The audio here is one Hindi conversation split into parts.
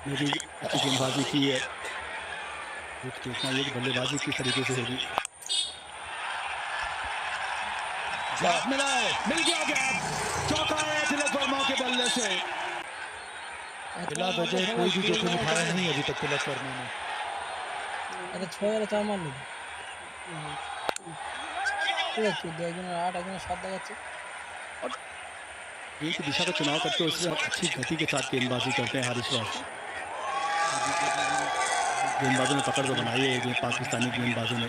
ने भी अच्छी गेंदबाजी की है। देखना ये बल्लेबाजी किस तरीके से होगी। गैप मिला है, मिल गया गैप, चौका है तिलक वर्मा के बल्ले से। बिला वजह कोई भी जोखिम उठाया नहीं अभी तक तिलक वर्मा ने। अरे 6 मान ली একজন 8 একজন 7 দেখাচ্ছে। और गेंद की दिशा का चुनाव करते हुए उससे अच्छी गति के साथ गेंदबाजी करते हैं हारिस रॉफ। गेंदबाजों ने पकड़ तो बनाई है पाकिस्तानी गेंदबाजों ने।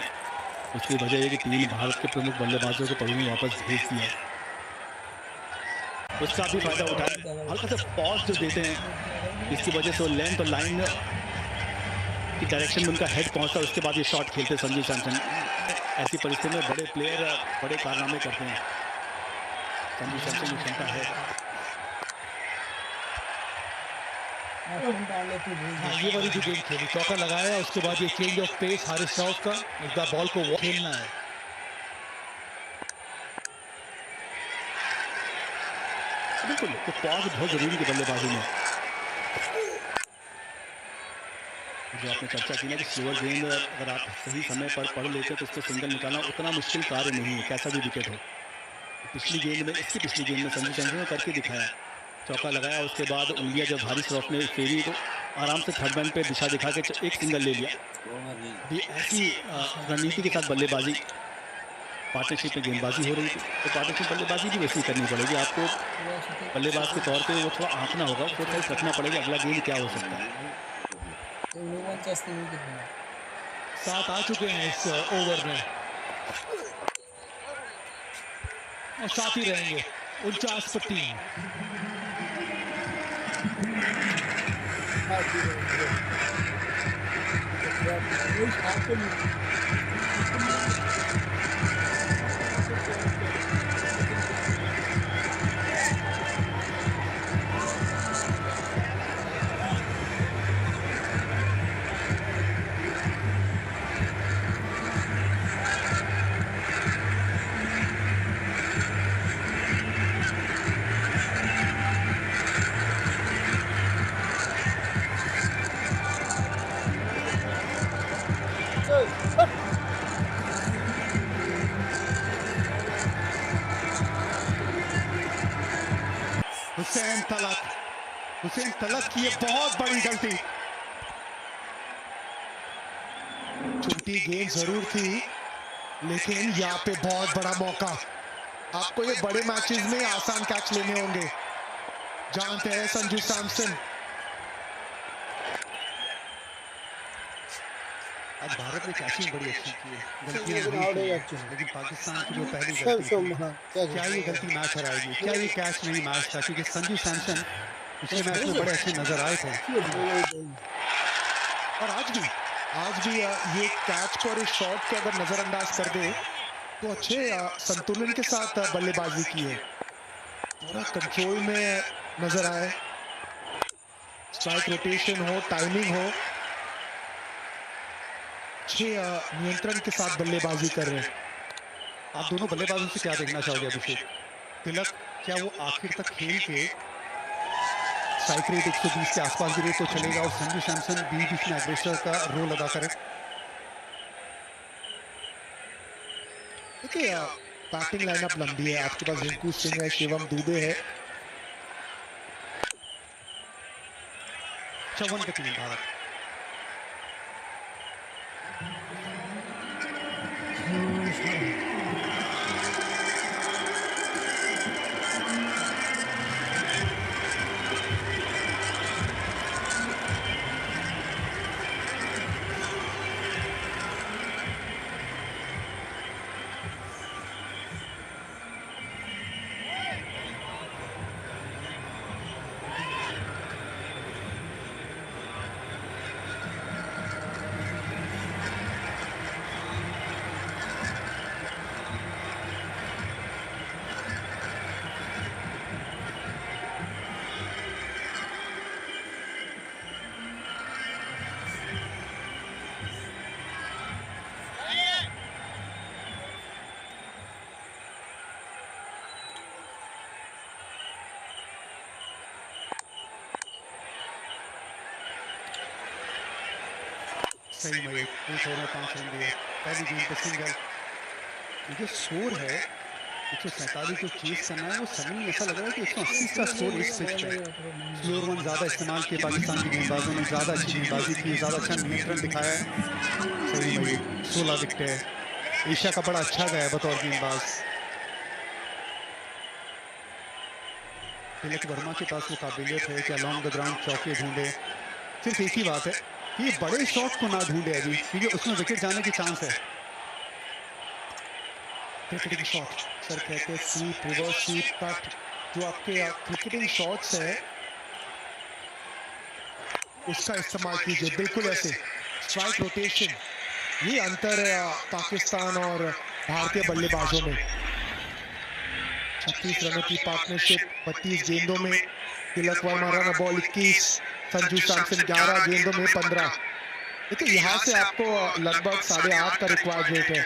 उसकी वजह है कि 3 भारत के प्रमुख बल्लेबाजों को पगड़ी वापस भेज दिया। उसका भी फायदा उठाया, हल्का सा पॉज जो देते हैं इसकी वजह से वो लेंथ और लाइन की डायरेक्शन में उनका हेड पहुंचता है। उसके बाद ये शॉट खेलते संजू सैमसन। ऐसी परिस्थिति में बड़े प्लेयर बड़े कारनामे करते हैं। संजू सैमसन की क्षमता है। हाँ, ये वाली जो गेंद खेली, चौका लगाया, उसके बाद ये change of pace Haris Rauf का, इस बार बॉल को खेलना है। बिल्कुल, तो पॉज बहुत जरूरी है बल्लेबाजी में। जो आपने चर्चा की ना कि स्लोअर गेंद अगर आप सही समय पर पढ़ लेते हैं तो उसको सिंगल निकालना उतना मुश्किल कार्य नहीं है, कैसा भी विकेट हो। पिछली गेंद में संजू सैमसन ने करके दिखाया, चौका लगाया, उसके बाद उंगलियां जब हारिस रॉफ ने फेरी तो आराम से थर्ड मैन पे दिशा दिखा के एक सिंगल ले लिया। भी ऐसी रणनीति के साथ बल्लेबाजी, पार्टनरशिप में गेंदबाजी हो रही थी तो पार्टनरशिप बल्लेबाजी भी वैसी करनी पड़ेगी आपको। बल्लेबाज के तौर पे वो थोड़ा आंकना होगा, फोकस रखना पड़ेगा अगला गेंद क्या हो सकता है। 7 आ चुके हैं इस ओवर में और 7 ही रहेंगे। 49 पर 3। हुसैन तलक की ये बहुत बड़ी गलती। छोटी गेंद जरूर थी लेकिन यहाँ पे बहुत बड़ा मौका। आपको ये बड़े मैचेस में आसान कैच लेने होंगे, जानते हैं संजू सैमसन। आज भारत ने कैचिंग बड़ी अच्छी की है, लेकिन पाकिस्तान की जो पहली गलती, क्या ये गलती मैच हराएगी? क्या ये कैच नहीं मैच था? क्योंकि संजू सैमसन पिछले मैच में बड़े अच्छे नजर आए थे और आज भी ये कैच को और इस शॉट को अगर नजरअंदाज कर दे तो अच्छे संतुलन के साथ बल्लेबाजी की है, पूरा कंट्रोल में नजर आए। स्ट्राइक रोटेशन हो, टाइमिंग हो, अच्छे नियंत्रण के साथ बल्लेबाजी कर रहे हैं। आप दोनों बल्लेबाजों से क्या देखना चाहोगे अभिषेक? तिलक क्या वो आखिर तक खेल के स्ट्राइक रेट 120 के आसपास भी रेट तो चलेगा और संजू सैमसन बीच में एग्रेसर का रोल अदा करें? देखिए बैटिंग लाइनअप लंबी है, आपके पास रिंकू सिंह है, शिवम दुबे है। 54 का 3 भारत। सही में एक ओवर में 5 रन दिए, पहली गेंद पे सिंगल। ये जो स्कोर है 147 जो चेस करना है वो सडनली ऐसा लग रहा है कि 180 का स्कोर इस पिच पे। स्लोअर वन ज़्यादा इस्तेमाल किए पाकिस्तान के गेंदबाजों ने, ज़्यादा अच्छी गेंदबाजी की, ज़्यादा अच्छा नियंत्रण दिखाया है। सही में 16 विकेट है, एशिया का बड़ा अच्छा गया है बतौर गेंदबाज। तिलक वर्मा के पास वो काबिलियत है कि अलॉन्ग द ग्राउंड चौके ढूंढे। सिर्फ एक ही बात है कि बड़े शॉट को ना ढूंढे अभी, क्योंकि उसमें विकेट जाने की चांस है। क्रिकेटिंग शॉट सर कहते हैं स्वीप, रिवर्स स्वीप, कट, जो आपके क्रिकेटिंग शॉट्स है उसका इस्तेमाल कीजिए, बिल्कुल ऐसे स्ट्राइक रोटेशन। ये अंतर है पाकिस्तान और भारतीय बल्लेबाजों में। 36 रनों की पार्टनरशिप 32 गेंदों में। तिलक वर्मा रन बॉल 21, संजू सैमसन 11 गेंदों में 15। देखिए यहाँ से आपको लगभग 8.5 का रिक्वायर्ड रेट है।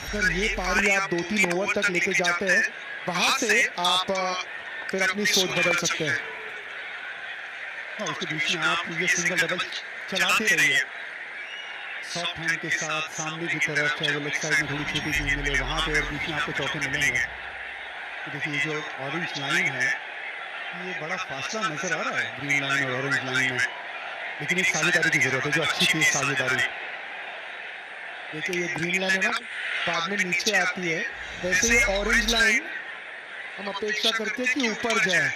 अगर ये पारी आप 2-3 ओवर तक लेके जाते हैं, वहां से आप फिर अपनी सोच बदल सकते हैं। और उसके बीच में आप ये सिंगल डबल चलाते रहिए सॉफ्ट हैंड के साथ सामने की तरफ, चाहे वो लेग साइड में थोड़ी छोटी गेंद मिले वहां पे, और बीच में आपको चौके मिलेंगे। तो देखिए जो ऑरेंज लाइन है ये बड़ा फासला नजर आ रहा है ग्रीन लाइन और ऑरेंज लाइन में, लेकिन एक साझेदारी की जरूरत है, जो अच्छी तेज साझेदारी। देखिए ये ग्रीन लाइन है ना, बाद में नीचे आती है, वैसे ये ऑरेंज लाइन हम अपेक्षा करते हैं कि ऊपर जाए।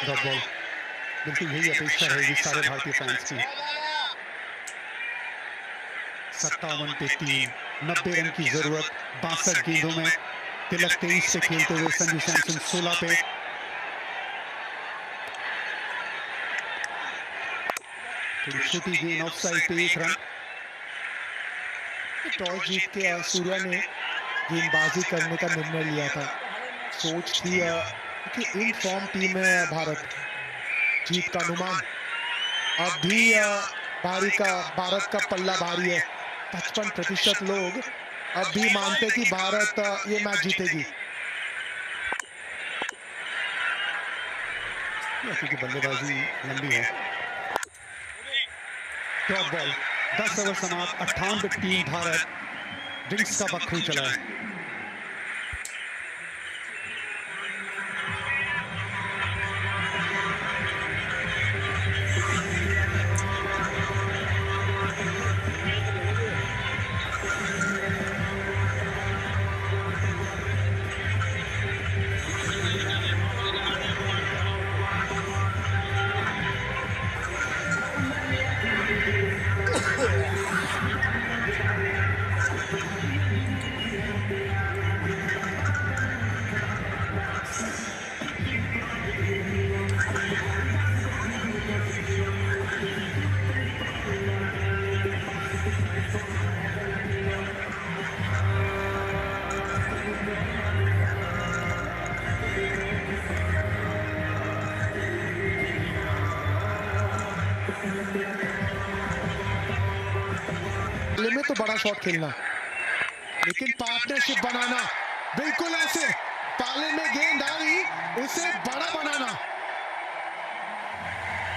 डॉट बॉल, बिल्कुल यही अपेक्षा रहेगी सारे भारतीय फैंस की। 57 पे 3, 90 रन की जरूरत 62 गेंदों में। तिलक 23 से खेलते हुए, संजू सैमसन 16 पे। थोड़ी छोटी गेंद ऑफ साइड पे 1 रन। टॉस जीत के सूर्या ने गेंदबाजी करने का निर्णय लिया था। सोच थी कि इन फॉर्म टीम है भारत, जीत का अनुमान अब भी भारत का पल्ला भारी है। 55% लोग अब भी मानते कि भारत ये मैच जीतेगी, क्योंकि बल्लेबाजी लंबी है। डॉट बॉल, 10 ओवर समाप्त, 58 पे 3 भारत। ड्रिंक्स का बखरू चला है। में तो बड़ा शॉट खेलना, लेकिन पार्टनरशिप बनाना, बिल्कुल ऐसे पाले में गेंद आई उसे बड़ा बनाना।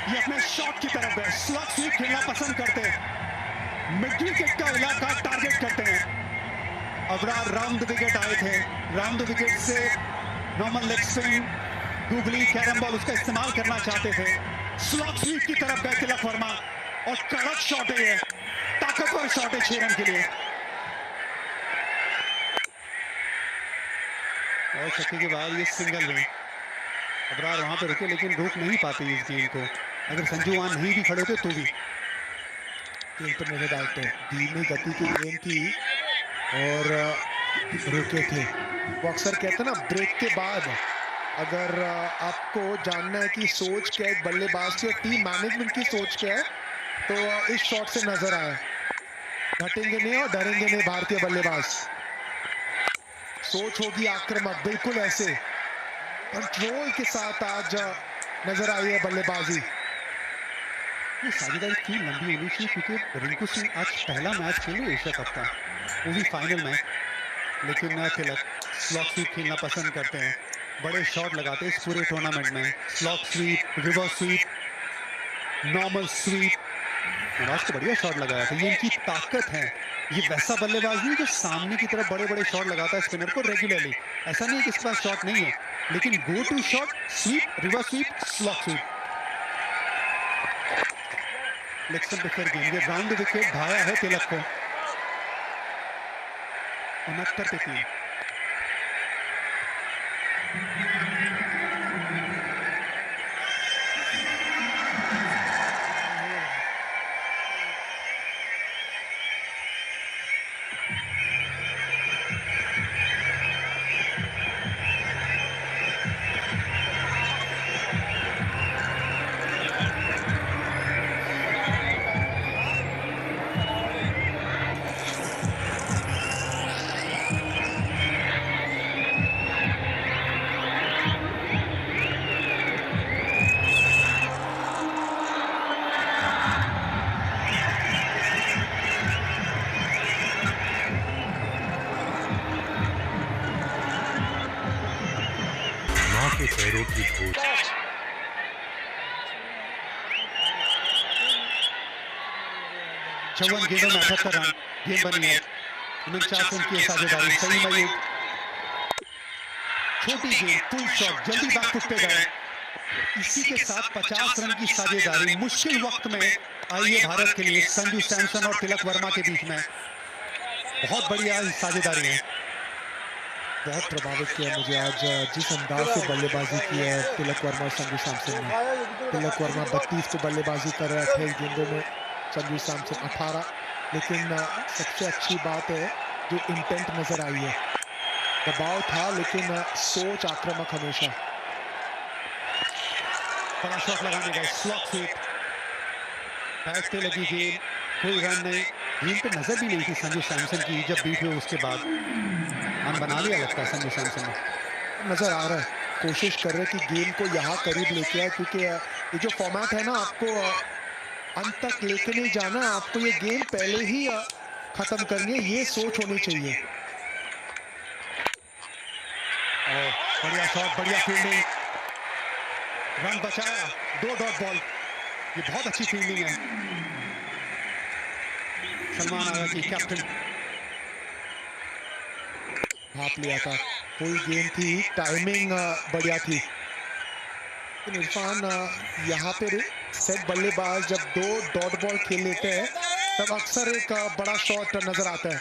ये अपने शॉट की तरफ है, स्लग स्वीप खेलना पसंद करते हैं, मिड विकेट का इलाका टारगेट करते हैं। अबरार राउंड विकेट आए थे, राउंड विकेट से normal leg spin, googly carrom ball उसका इस्तेमाल करना चाहते थे। स्लग स्वीप की तरफ गए तिलक वर्मा, और कड़क शॉट है, ताकतवर शॉट है 6 रन के लिए। और छक्के के बाद ये सिंगल रन। अबरार वहां पे रुके लेकिन रोक नहीं पाते इस गेंद को। अगर संजू वहां नहीं भी खड़े थे तो भी गेंद पर नजर डालते, धीमी गति की गेंद थी और रुके थे। वो अक्सर कहते हैं ना, ब्रेक के बाद अगर आपको जानना है कि सोच क्या है बल्लेबाज की और टीम मैनेजमेंट की सोच क्या है, तो इस शॉट से नजर आया। घटेंगे नहीं और डरेंगे नहीं भारतीय बल्लेबाज। सोच होगी आक्रामक, बिल्कुल ऐसे कंट्रोल के साथ आज नजर आई है बल्लेबाजी। ये साझेदारी क्यों लंबी होनी चाहिए, क्योंकि रिंकू सिंह आज पहला मैच खेले एशिया कप का, वो भी फाइनल मैच, लेकिन तिलक स्लॉक स्वीप खेलना पसंद करते हैं, बड़े शॉट लगाते हैं इस पूरे टूर्नामेंट में। Slog sweep, reverse sweep, normal sweep. Nawaz को बढ़िया शॉट लगाया था, ये इनकी ताकत है। ये वैसा बल्लेबाज नहीं जो सामने की तरफ बड़े बड़े शॉट लगाता है स्पिनर को रेगुलरली। ऐसा नहीं है कि इसके पास शॉट नहीं है, लेकिन go to shot, sweep, reverse sweep, slog sweep. Leg stump पे फिर गेंद, ये राउंड विकेट भाया है तिलक को। 69 पे 3। के पैरों की खोज। 54 गेंदों में 78 रन, गेंद बनी है। 49 रन की साझेदारी, सही मयूर। छोटी गेंद, फुल शॉट, जल्दी बैक फुट पे गए। इसी के साथ 50 रन की साझेदारी मुश्किल वक्त में आई है भारत के लिए, संजू सैमसन और तिलक वर्मा के बीच में। बहुत बढ़िया साझेदारी है। बहुत प्रभावित किया मुझे आज जिस अंदाज से बल्लेबाजी की है तिलक वर्मा और संजू सैमसन ने। तिलक वर्मा 32 पे बल्लेबाजी कर रहे थे गेंदों में, संजू सैमसन 18। लेकिन सबसे अच्छी बात है जो इंटेंट नजर आई है। दबाव था लेकिन सोच आक्रामक हमेशा। बड़ा शॉट लगाने गए, स्लॉक स्वीप, बैट पे लगी गेंद, कोई रन नहीं। गेंद पे नजर भी नहीं थी संजू सैमसन की, जब बीट हुए उसके बाद रन बना लिया लगता है संजू सैमसन ने। नजर आ रहा है, कोशिश कर रहे कि गेम को यहाँ करीब लेके आए, क्योंकि ये जो फॉर्मेट है ना, आपको अंत तक लेके नहीं जाना, आपको ये गेम पहले ही खत्म करनी है, ये सोच होनी चाहिए। बढ़िया शॉट, बढ़िया फील्डिंग, रन बचाया, 2 डॉट बॉल। ये बहुत अच्छी फील्डिंग है। सलमान आगा की कैप्टन भाप लिया था, कोई गेम थी, टाइमिंग बढ़िया थी। लेकिन इरफान यहाँ पे सेट बल्लेबाज जब 2 डॉट बॉल खेल लेते हैं तब अक्सर एक बड़ा शॉट नजर आता है।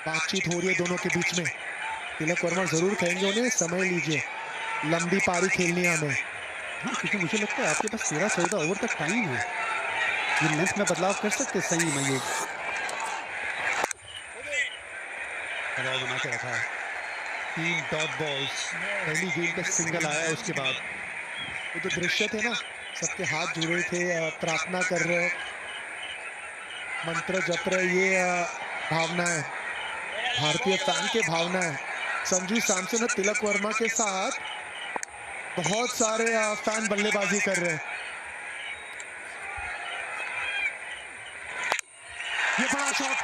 बातचीत हो रही है दोनों के बीच में। तिलक वर्मा जरूर कहेंगे उन्हें समय लीजिए, लंबी पारी खेलनी है हमें। हाँ, क्योंकि मुझे लगता है आपके पास 13-14 ओवर तक टाइम है, ये लेंथ में बदलाव कर सकते सही मयूर। बना के रखा है, 3 डॉट बॉल्स। पहली गेंद पे सिंगल आया, उसके बाद वो जो दृश्य थे ना, सबके हाथ जुड़े थे, प्रार्थना कर रहे, मंत्र जप रहे, ये भावना है, भारतीय फैन के भावना है। संजू सैमसन और तिलक वर्मा के साथ बहुत सारे फैन बल्लेबाजी कर रहे हैं। ये बड़ा शॉट,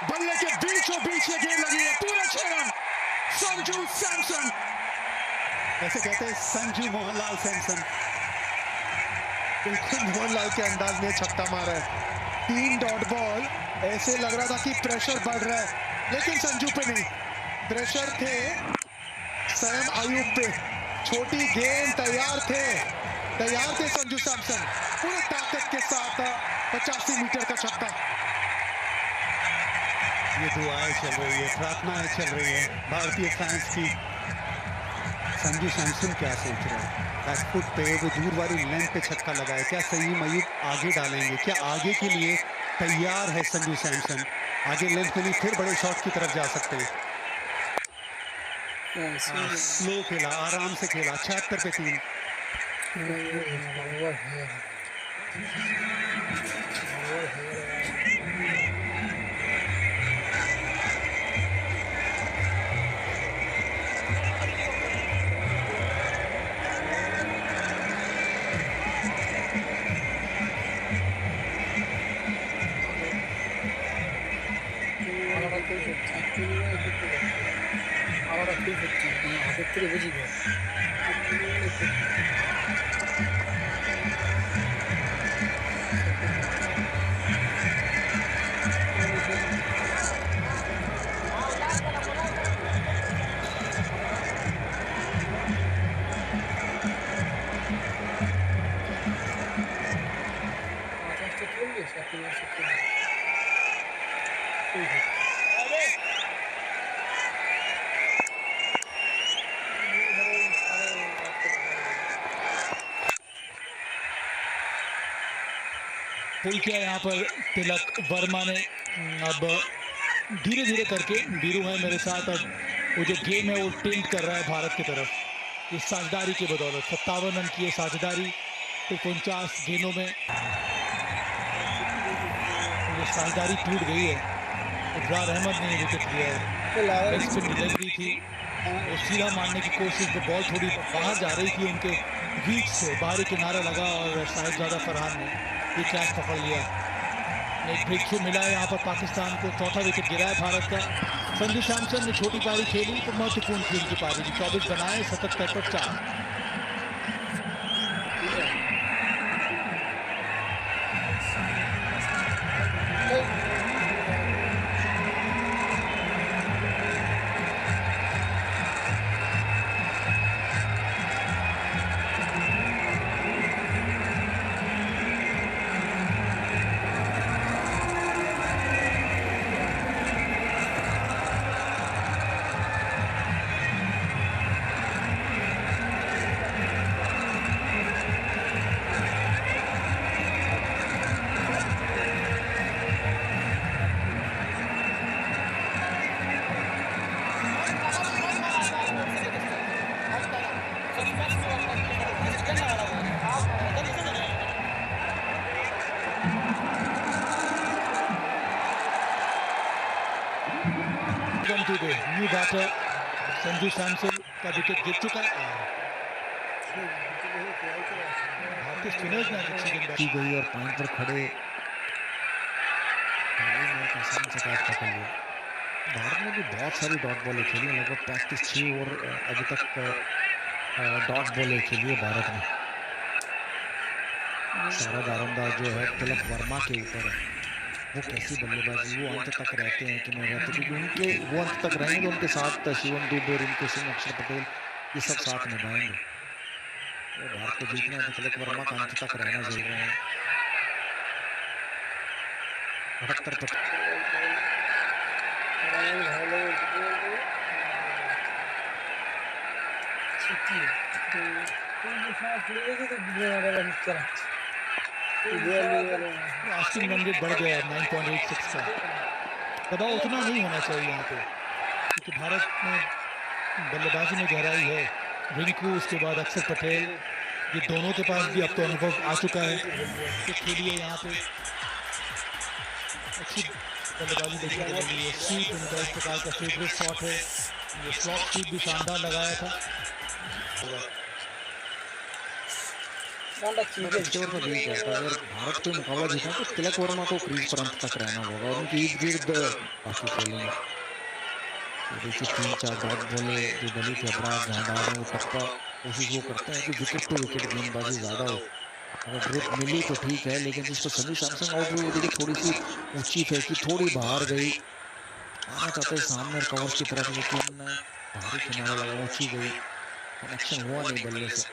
बल्ले के बीचों बीच ये गेंद लगी है, पूरे 6 रन। संजू सैमसन, ऐसे कहते हैं संजू मोहनलाल सैमसन। बिल्कुल मोहनलाल के अंदाज में छक्का मारा है। 3 डॉट बॉल, ऐसे लग रहा था कि प्रेशर बढ़ रहा है, लेकिन संजू पे नहीं, प्रेशर थे सैम आयुब पे। छोटी गेंद, तैयार थे संजू सैमसन, पूरी ताकत के साथ 85 मीटर का छक्का। ये दुआएं चल रही है, प्रार्थनाएं चल रही है भारतीय फैंस की। संजू सैमसन क्या सोच रहे हैं, बैकफुट पे वो दूर वाली लेंथ पे छक्का लगाए, क्या सही मयूर आगे डालेंगे, क्या आगे के लिए तैयार है संजू सैमसन? आगे लेंथ में नहीं, फिर बड़े शॉट की तरफ जा सकते हैं। स्लो खेला, आराम से खेला, 76 पे 3। पुल किया यहाँ पर तिलक वर्मा ने। अब धीरे धीरे करके वीरू है मेरे साथ, अब वो जो गेम है वो टिल्ट कर रहा है भारत की तरफ इस साझेदारी की बदौलत। 57 रन की साझेदारी सिर्फ 49 गेंदों में ये साझेदारी टूट गई है। इकरार अहमद ने विकेट लिया है, लेग स्पिन डिलीवरी थी, वो सीधा मारने की कोशिश में बॉल थोड़ी बाहर जा रही थी उनके रीच से, बाहरी किनारा लगा और साहिबजादा फरहान ने ये कैच पकड़ लिया। एक ब्रेक थ्रू मिला है यहाँ पर पाकिस्तान को, चौथा विकेट गिरा है भारत का। संजू सैमसन ने छोटी पारी खेली तो महत्वपूर्ण थी उनकी पारी, 24 बनाए 77 पर 4। न्यू बैटर संजू सैमसन का विकेट गिर चुका है। भारतीय स्पिनर्स ने अच्छी गेंदबाजी की गई और पॉइंट पर खड़े आसान से कैच पकड़ लिया। भारत ने भी बहुत सारी डॉट बॉलें खेली, लगभग 35 और अभी तक डॉट बॉलें खेली है भारत ने। सारा दारोमदार जो है तिलक वर्मा के ऊपर है, वो कैसी बल्लेबाजी, वो अंत तक रहते हैं कि नहीं रहते, क्योंकि उनके वो अंत तक रहेंगे, उनके साथ शिवम दुबे, रिंकू सिंह, अक्षर पटेल ये सब साथ निभाएंगे। तो भारत को जीतना है तो तिलक वर्मा का अंत तक रहना जरूरी है। 78 पर आस्किंग रन रेट बढ़ गया है 9.86 का। दबाव उतना नहीं होना चाहिए यहाँ पे, क्योंकि भारत में बल्लेबाजी में गहराई है। रिंकू, उसके बाद अक्षर पटेल, ये दोनों के पास भी अब तो अनुभव आ चुका है। तो खेलिए यहाँ पे अच्छी बल्लेबाजी देखने को मिली है। स्वीप उनका इस प्रकार का फेवरेट शॉट है, ये स्लॉट स्वीप भी शानदार लगाया था। अगर भारत को मुकाबला जीतना तो तिलक वर्मा को क्रीज पर अंत तक रहना होगा और उनकी इर्द गिर्द बाकी खेलेंगे। देखिए 3-4 डॉट बोले जो गली के अपराध जहाँ डाल रहे हैं वो टप्पा कोशिश वो करते हैं कि विकेट टू विकेट गेंदबाजी ज़्यादा हो। अगर ग्रिप मिली तो ठीक है, लेकिन जिस पर संजू सैमसन आउट हुई, देखिए थोड़ी सी ऊंची फेंकी, थोड़ी बाहर गई, आना चाहते हैं सामने और कवर्स की तरफ, लेकिन बाहरी किनारा लगा, ऊंची गई, कनेक्शन हुआ नहीं बल्ले से।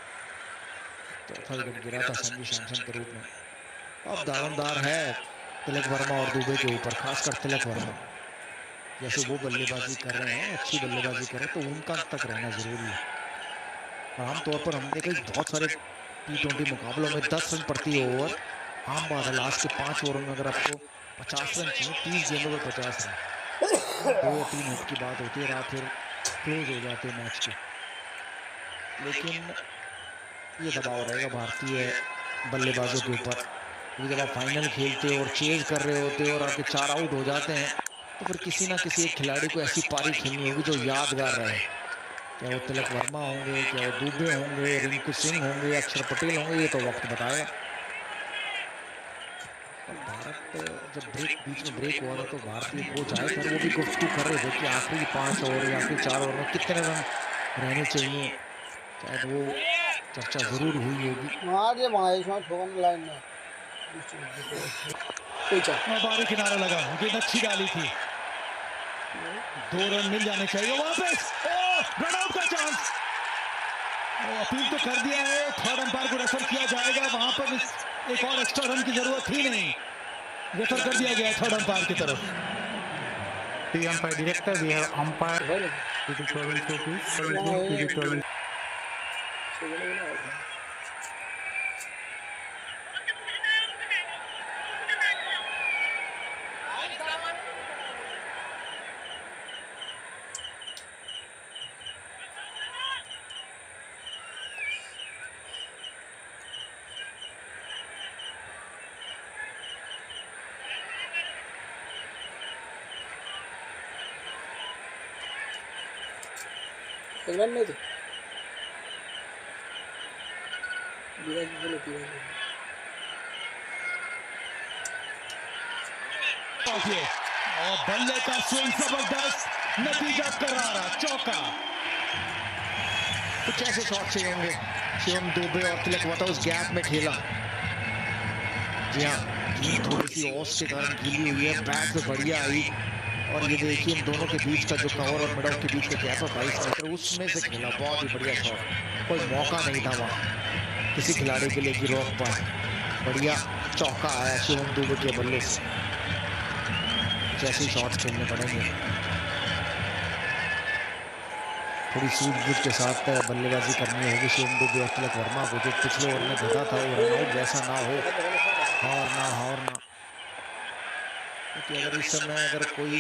चौथा विकेट गिरा था संजू सैमसन के रूप में। अब दारोमदार है तिलक वर्मा और दुबे के ऊपर, खासकर तिलक वर्मा। जैसे वो बल्लेबाजी कर रहे हैं, अच्छी बल्लेबाजी कर रहे हैं, तो उनका तक रहना जरूरी है। आमतौर पर हमने कई बहुत सारे T20 मुकाबलों में 10 रन प्रति ओवर आम बात है। लास्ट के 5 ओवर में अगर आपको 50 रन चाहिए, 30 गेंदों में 50 रन, 2-3 हिट की बात होती है, रात फिर क्लोज हो जाते हैं मैच के। लेकिन ये दबाव रहेगा भारतीय बल्लेबाजों के ऊपर, क्योंकि जब आप फाइनल खेलते हो और चेज कर रहे होते हो और आपके 4 आउट हो जाते हैं, तो फिर किसी ना किसी एक खिलाड़ी को ऐसी पारी खेलनी होगी जो यादगार रहे। क्या वो तिलक वर्मा होंगे, क्या वो दुबे होंगे, रिंकू सिंह होंगे, अक्षर पटेल होंगे, ये तो वक्त बताएगा। भारत जब बीच में ब्रेक हुआ था तो भारतीय कोच आए थे, वो भी गुफ्तगू कर रहे थे कि आखिरी 5 ओवर या आखिरी 4 ओवर में कितने रन रहने चाहिए, शायद वो चर्चा जरूर हुई होगी। बाहरी किनारा लगा, गेंद अच्छी डाली थी, 2 रन मिल जाने चाहिए। वापस रन आउट का चांस, अपील तो कर दिया है, थर्ड अंपायर को रेफर किया जाएगा, वहां पर एक और एक्स्ट्रा रन की जरूरत ही नहीं, रेफर कर दिया गया थर्ड अंपायर की तरफ। The umpire director, we have umpire to the 12 please. England नहीं थे बोलो और बल्ले का स्विंग जबरदस्त, नतीजा करारा, चौका। कुछ ऐसे शॉट चाहिए होंगे शिवम दुबे और तिलक वर्मा उस गैप में खेला। जी हाँ, थोड़ी सी ऑफ के कारण गीली हुई है, बैट पे बढ़िया आई और ये देखिए इन दोनों के बीच का जो कवर और मिड ऑफ के बीच का गैप है 22 मीटर, उसमें से खेला, बहुत ही बढ़िया शॉट। कोई मौका नहीं था वहाँ किसी खिलाड़ी के लिए कि रोक पाए। बढ़िया चौका आया शिवम दुबे के बल्ले से। जैसे शॉट खेलने पड़ेंगे, थोड़ी सूझबूझ के साथ बल्लेबाजी करनी होगी शिवम दुबे और तिलक वर्मा को। जो पिछले ओवर में घटा था वो रनआउट जैसा ना हो, और ना क्योंकि अगर इस समय अगर कोई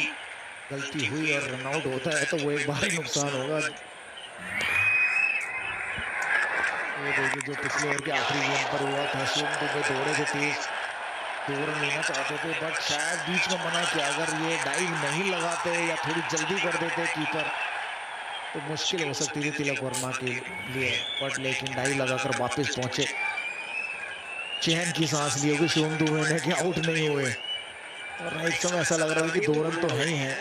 गलती हुई और रनआउट होता है तो वो एक बार ही नुकसान होगा। ये देखिए जो पिछले ओवर के आखिरी गेंद पर हुआ था, शिवम दुबे दौड़े थे तेज, दौड़ लेना चाहते थे बट शायद बीच में मना किया। अगर ये डाइव नहीं लगाते या थोड़ी जल्दी कर देते कीपर तो मुश्किल हो सकती थी तिलक वर्मा के लिए, बट लेकिन डाइव लगाकर वापस पहुंचे। चैन की सांस ली होगी शिवम दुबे ने कि आउट नहीं हुए, और राइट समय ऐसा लग रहा है कि 2 रन तो है ही है।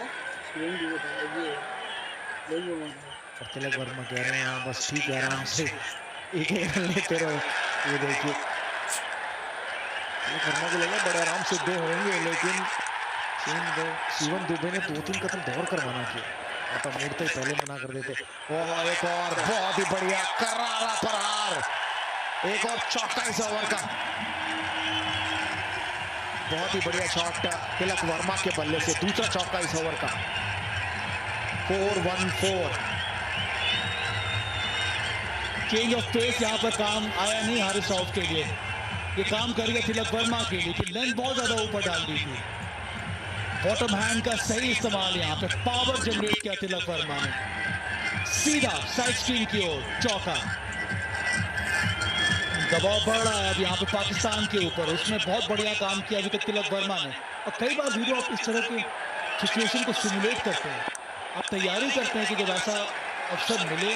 और तिलक वर्मा कह रहे हैं हाँ बस ठीक है, आराम से एक रन लेते रहो। ये देखिए तिलक वर्मा को लगा बड़े आराम से 2 होंगे, लेकिन शिवम दुबे ने 2-3 कदम दौड़ कर मना किया, तो मुड़ते पहले मना कर देते। और एक और बहुत ही बढ़िया करारा प्रहार, एक और चौका इस ओवर का। बहुत ही बढ़िया शॉट तिलक वर्मा के बल्ले से, दूसरा चौका इस ओवर का। 4-1-4। चेंज ऑफ पेस यहाँ पर काम आया नहीं हारिस राउफ के लिए, ये काम कर गया तिलक वर्मा के लिए कि लेंथ बहुत ज्यादा ऊपर डाल दी थी। बॉटम हैंड का सही इस्तेमाल, यहाँ पे पावर जनरेट किया तिलक वर्मा ने, सीधा साइड स्क्रीन की ओर चौका। दबाव बढ़ रहा है अब यहाँ पे पाकिस्तान के ऊपर, उसमें बहुत बढ़िया काम किया अभी तक तिलक वर्मा ने। और कई बार वीडियो आप इस तरह के सिचुएशन को सिमुलेट करते हैं, आप तैयारी करते हैं कि जब ऐसा अवसर मिले,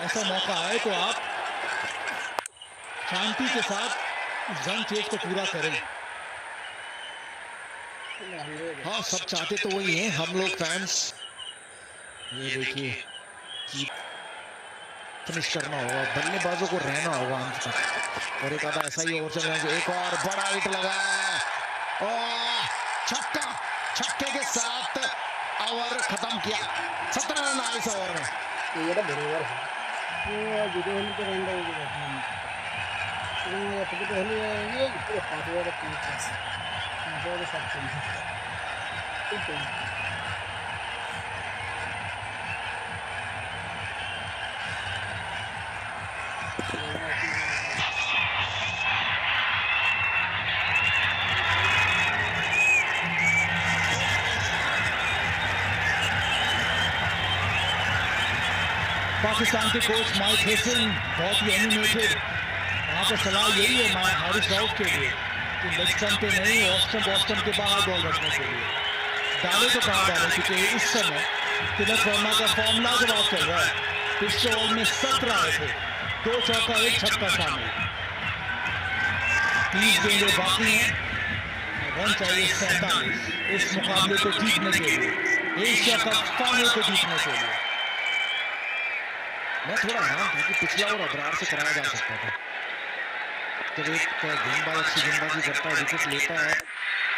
ऐसा मौका आए तो आप शांति के साथ रन चेज को पूरा करें। हाँ सब चाहते तो वही हैं हम लोग फैंस। ये देखिए फिनिश करना होगा, बल्लेबाजों को रहना होगा अंत तक, और एक आधा ऐसा ही ओवर चल रहा है। एक और बड़ा हिट लगा और छक्का, छक्के के साथ ओवर खत्म किया। 17 रन आए इस ओवर में। ये तो बराबर है, ये वीडियो होने के रन रहेगी ये तो होने ये पूरे 5 ओवर 50 ओवर सब ठीक है। पाकिस्तान के कोच माइक हेसन बहुत ही एनिमेटेड, वहाँ पर सलाह यही है हारिस राउफ के लिए कि लेग स्टंप पे नहीं, ऑफ स्टंप के बाहर बॉल रखने के लिए डाले तो कहाँ डाले, क्योंकि इस समय तिलक वर्मा का फॉर्म लाजवाब चल रहा है। पिछले ओवर में 17 आए थे, 2 चौका 1 छक्का शामिल, 30 गेंदें बाकी हैं, रन चाहिए 47 इस मुकाबले को जीतने के लिए, एशिया कप फाइनल को जीतने के लिए। मैं थोड़ा हैरान था कि पिछला ओवर अबरार से कराया जा सकता था, जब एक गेंदबाज अच्छी गेंदबाजी करता है, विकेट लेता है।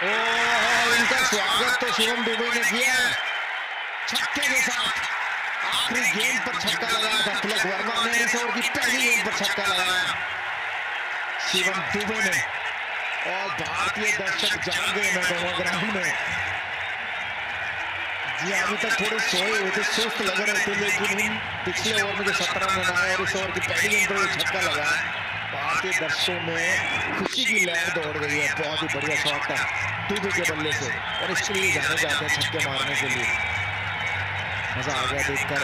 ओह इनका स्वागत तो शिवम दुबे ने किया छक्के के साथ। आखिरी गेंद पर छक्का लगाया था तिलक वर्मा ने, इस ओवर की पहली गेंद पर छक्का लगाया शिवम दुबे ने, और भारतीय दर्शक जाग गए मैं कहूँगा ग्राउंड में। जी अभी तक थोड़े सोए हुए थे, सुस्त लग रहे थे, लेकिन पिछले ओवर में जो 17 रन आए और इस ओवर की पहली गेंद पर छक्का लगा, भारतीय दर्शकों में खुशी की लहर दौड़ गई है। बहुत ही बढ़िया शॉट था दुबे के बल्ले से, और इसके लिए जाने जाते हैं छक्के मारने के लिए। मजा आ गया देखकर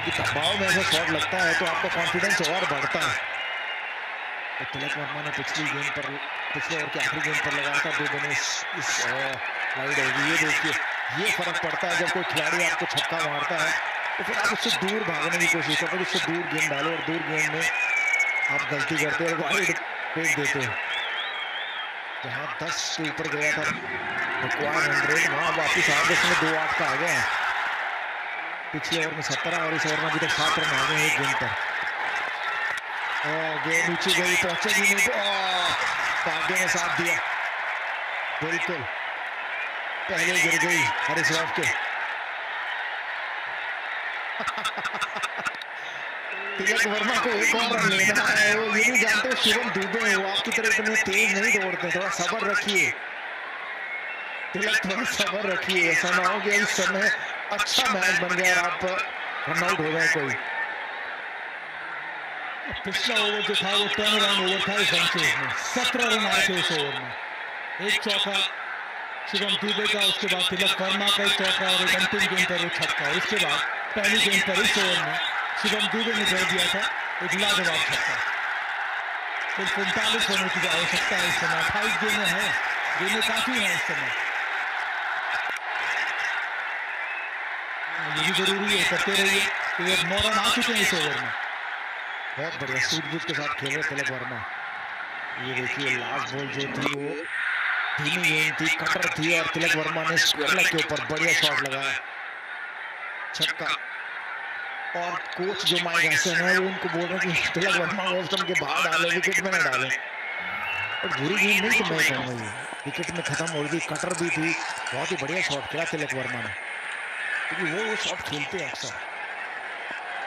कि दबाव में ऐसा शॉट लगता है तो आपका कॉन्फिडेंस और बढ़ता है। तो तिलक वर्मा ने पिछले ओवर के आखिरी गेंद पर लगाया था, दुबे ने इस राइड होगी। ये देखिए ये फर्क पड़ता है जब कोई खिलाड़ी आपको छक्का मारता है तो फिर आप उससे दूर भागने की कोशिश करते हो, उससे दूर गेंद डालो और दूर गेंद में आप गलती करते हो और वाइड फेंक देते हो। जहाँ 10 के ऊपर गया था रिक्वायर 100, वहाँ वापिस 8.28 का आ गया है। पिछले ओवर में 17 और इस ओवर में अभी तक 7 रन आ गए एक गेंद पर। गेंद नीचे गई, पहुंचेगी नहीं तो भाग्य ने साथ दिया। बिल्कुल पहले गिर गई हरिश्राव के। तिलक वर्मा को एक और रन लेना है। वो ये नहीं जानते शिवम दुबे है, वो आपकी तरह इतने तेज नहीं दौड़ते। थोड़ा सब्र रखिए तिलक, थोड़ा सब्र रखिए। ऐसा ना हो कि इस समय अच्छा मैच बन गया और आप रन आउट हो गए कोई। पिछला ओवर जो था वो टर्न अराउंड ओवर था इस रनचेज में। 17 रन आए थे उस ओवर में। एक चौका शिवम दुबे का, उसके बाद तिलक वर्मा का एक चौका और एक अंतिम गेंद पर एक छक्का। और उसके बाद पहली गेंद पर इस ओवर में शिवम दुबे ने कर दिया था एक लाजवाब छक्का। सिर्फ 39 रनों की आवश्यकता है इस समय। 28 गेंदें हैं, गेंदें काफी हैं इस समय। ये भी जरूरी है, करते रहिए। तो ये 9 रन आ चुके हैं इस ओवर में। बहुत बढ़िया सूझबूझ के साथ खेल रहे तिलक वर्मा। ये देखिए लास्ट बॉल जो थी वो धीमी गेंद थी, कटर थी और तिलक वर्मा ने स्क्वायर लेग के ऊपर बढ़िया शॉट लगाया, छक्का। और कोच जो माइक हसन है वो उनको बोल रहे हैं कि तिलक वर्मा को ऑप्शन के बाहर डाले, विकेट में ना डाले। और बुरी गेंद नहीं तो मैं कहूँगा ये विकेट में खत्म हो गई। कटर भी थी, बहुत ही बढ़िया शॉट खेला तिलक वर्मा ने, क्योंकि वो शॉट खेलते हैं अक्सर।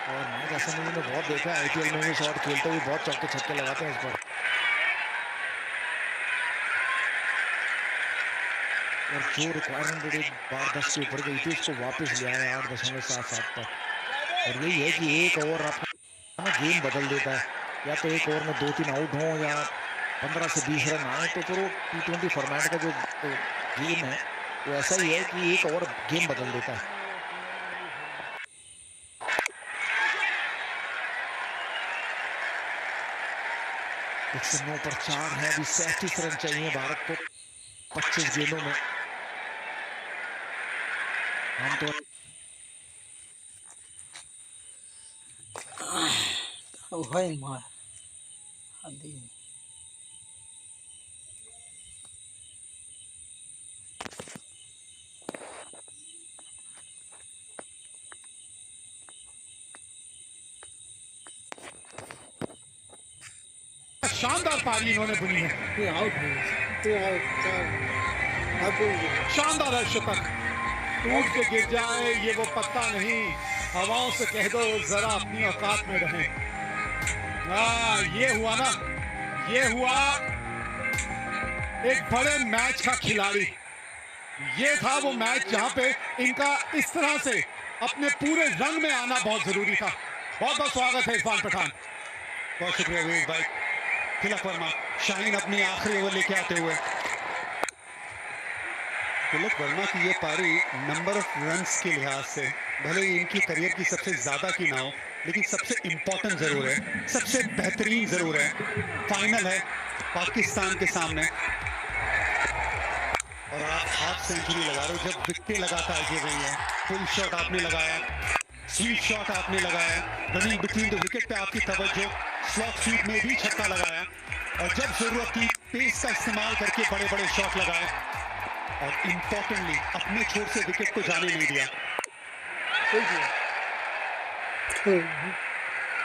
और माइक हसन ने बहुत देखा है आईपीएल में भी शॉट खेलते हुए, बहुत चौके छक्के लगाते हैं इस पर। और जो रिक्वायरमेंट एक बार 10 के ऊपर गई थी उसको वापस ले आया 8.77 पर। और यही है कि एक ओवर आपका गेम बदल देता है। या तो एक ओवर में 2-3 आउट हों या 15 से 20 रन आए, तो फिर वो T20 फॉर्मेट का जो गेम है वो ऐसा ही है कि एक ओवर गेम बदल देता है। 109 पर 4 है, अभी 37 रन चाहिए भारत को 25 गेंदों में। आमतौर वही मार आदि शानदार पारी इन्होंने बुनी है। ये आउट है, ये आउट शानदार है शतक। टूट के गिर जाए ये वो पत्ता नहीं, हवाओं से कह दो जरा अपनी औकात में रहें। ये हुआ ना, ये हुआ एक बड़े मैच का खिलाड़ी। ये था वो मैच जहां पे इनका इस तरह से अपने पूरे रंग में आना बहुत जरूरी था। बहुत बहुत स्वागत है इरफान पठान। बहुत शुक्रिया विवेक भाई। तिलक वर्मा शाहीन अपनी आखिरी ओवर लेके आते हुए। तिलक वर्मा की ये पारी नंबर ऑफ रन्स के लिहाज से भले ही इनकी करियर की सबसे ज्यादा की ना हो, लेकिन सबसे इंपॉर्टेंट जरूर है, सबसे बेहतरीन जरूर है। फाइनल है पाकिस्तान के सामने और आप हाफ सेंचुरी लगा रहे हो जब विकेटें लगातार गिर रही है। फुल शॉट आपने लगाया, स्वीट शॉट आपने लगाया, रनिंग बिटवीन द विकेट पे आपकी तवज्जो, स्लॉट स्वीप में भी छक्का लगाया और जब जरूरत थी पेस का इस्तेमाल करके बड़े बड़े शॉट लगाए और इंपॉर्टेंटली अपने छोर से विकेट को जाने नहीं दिया।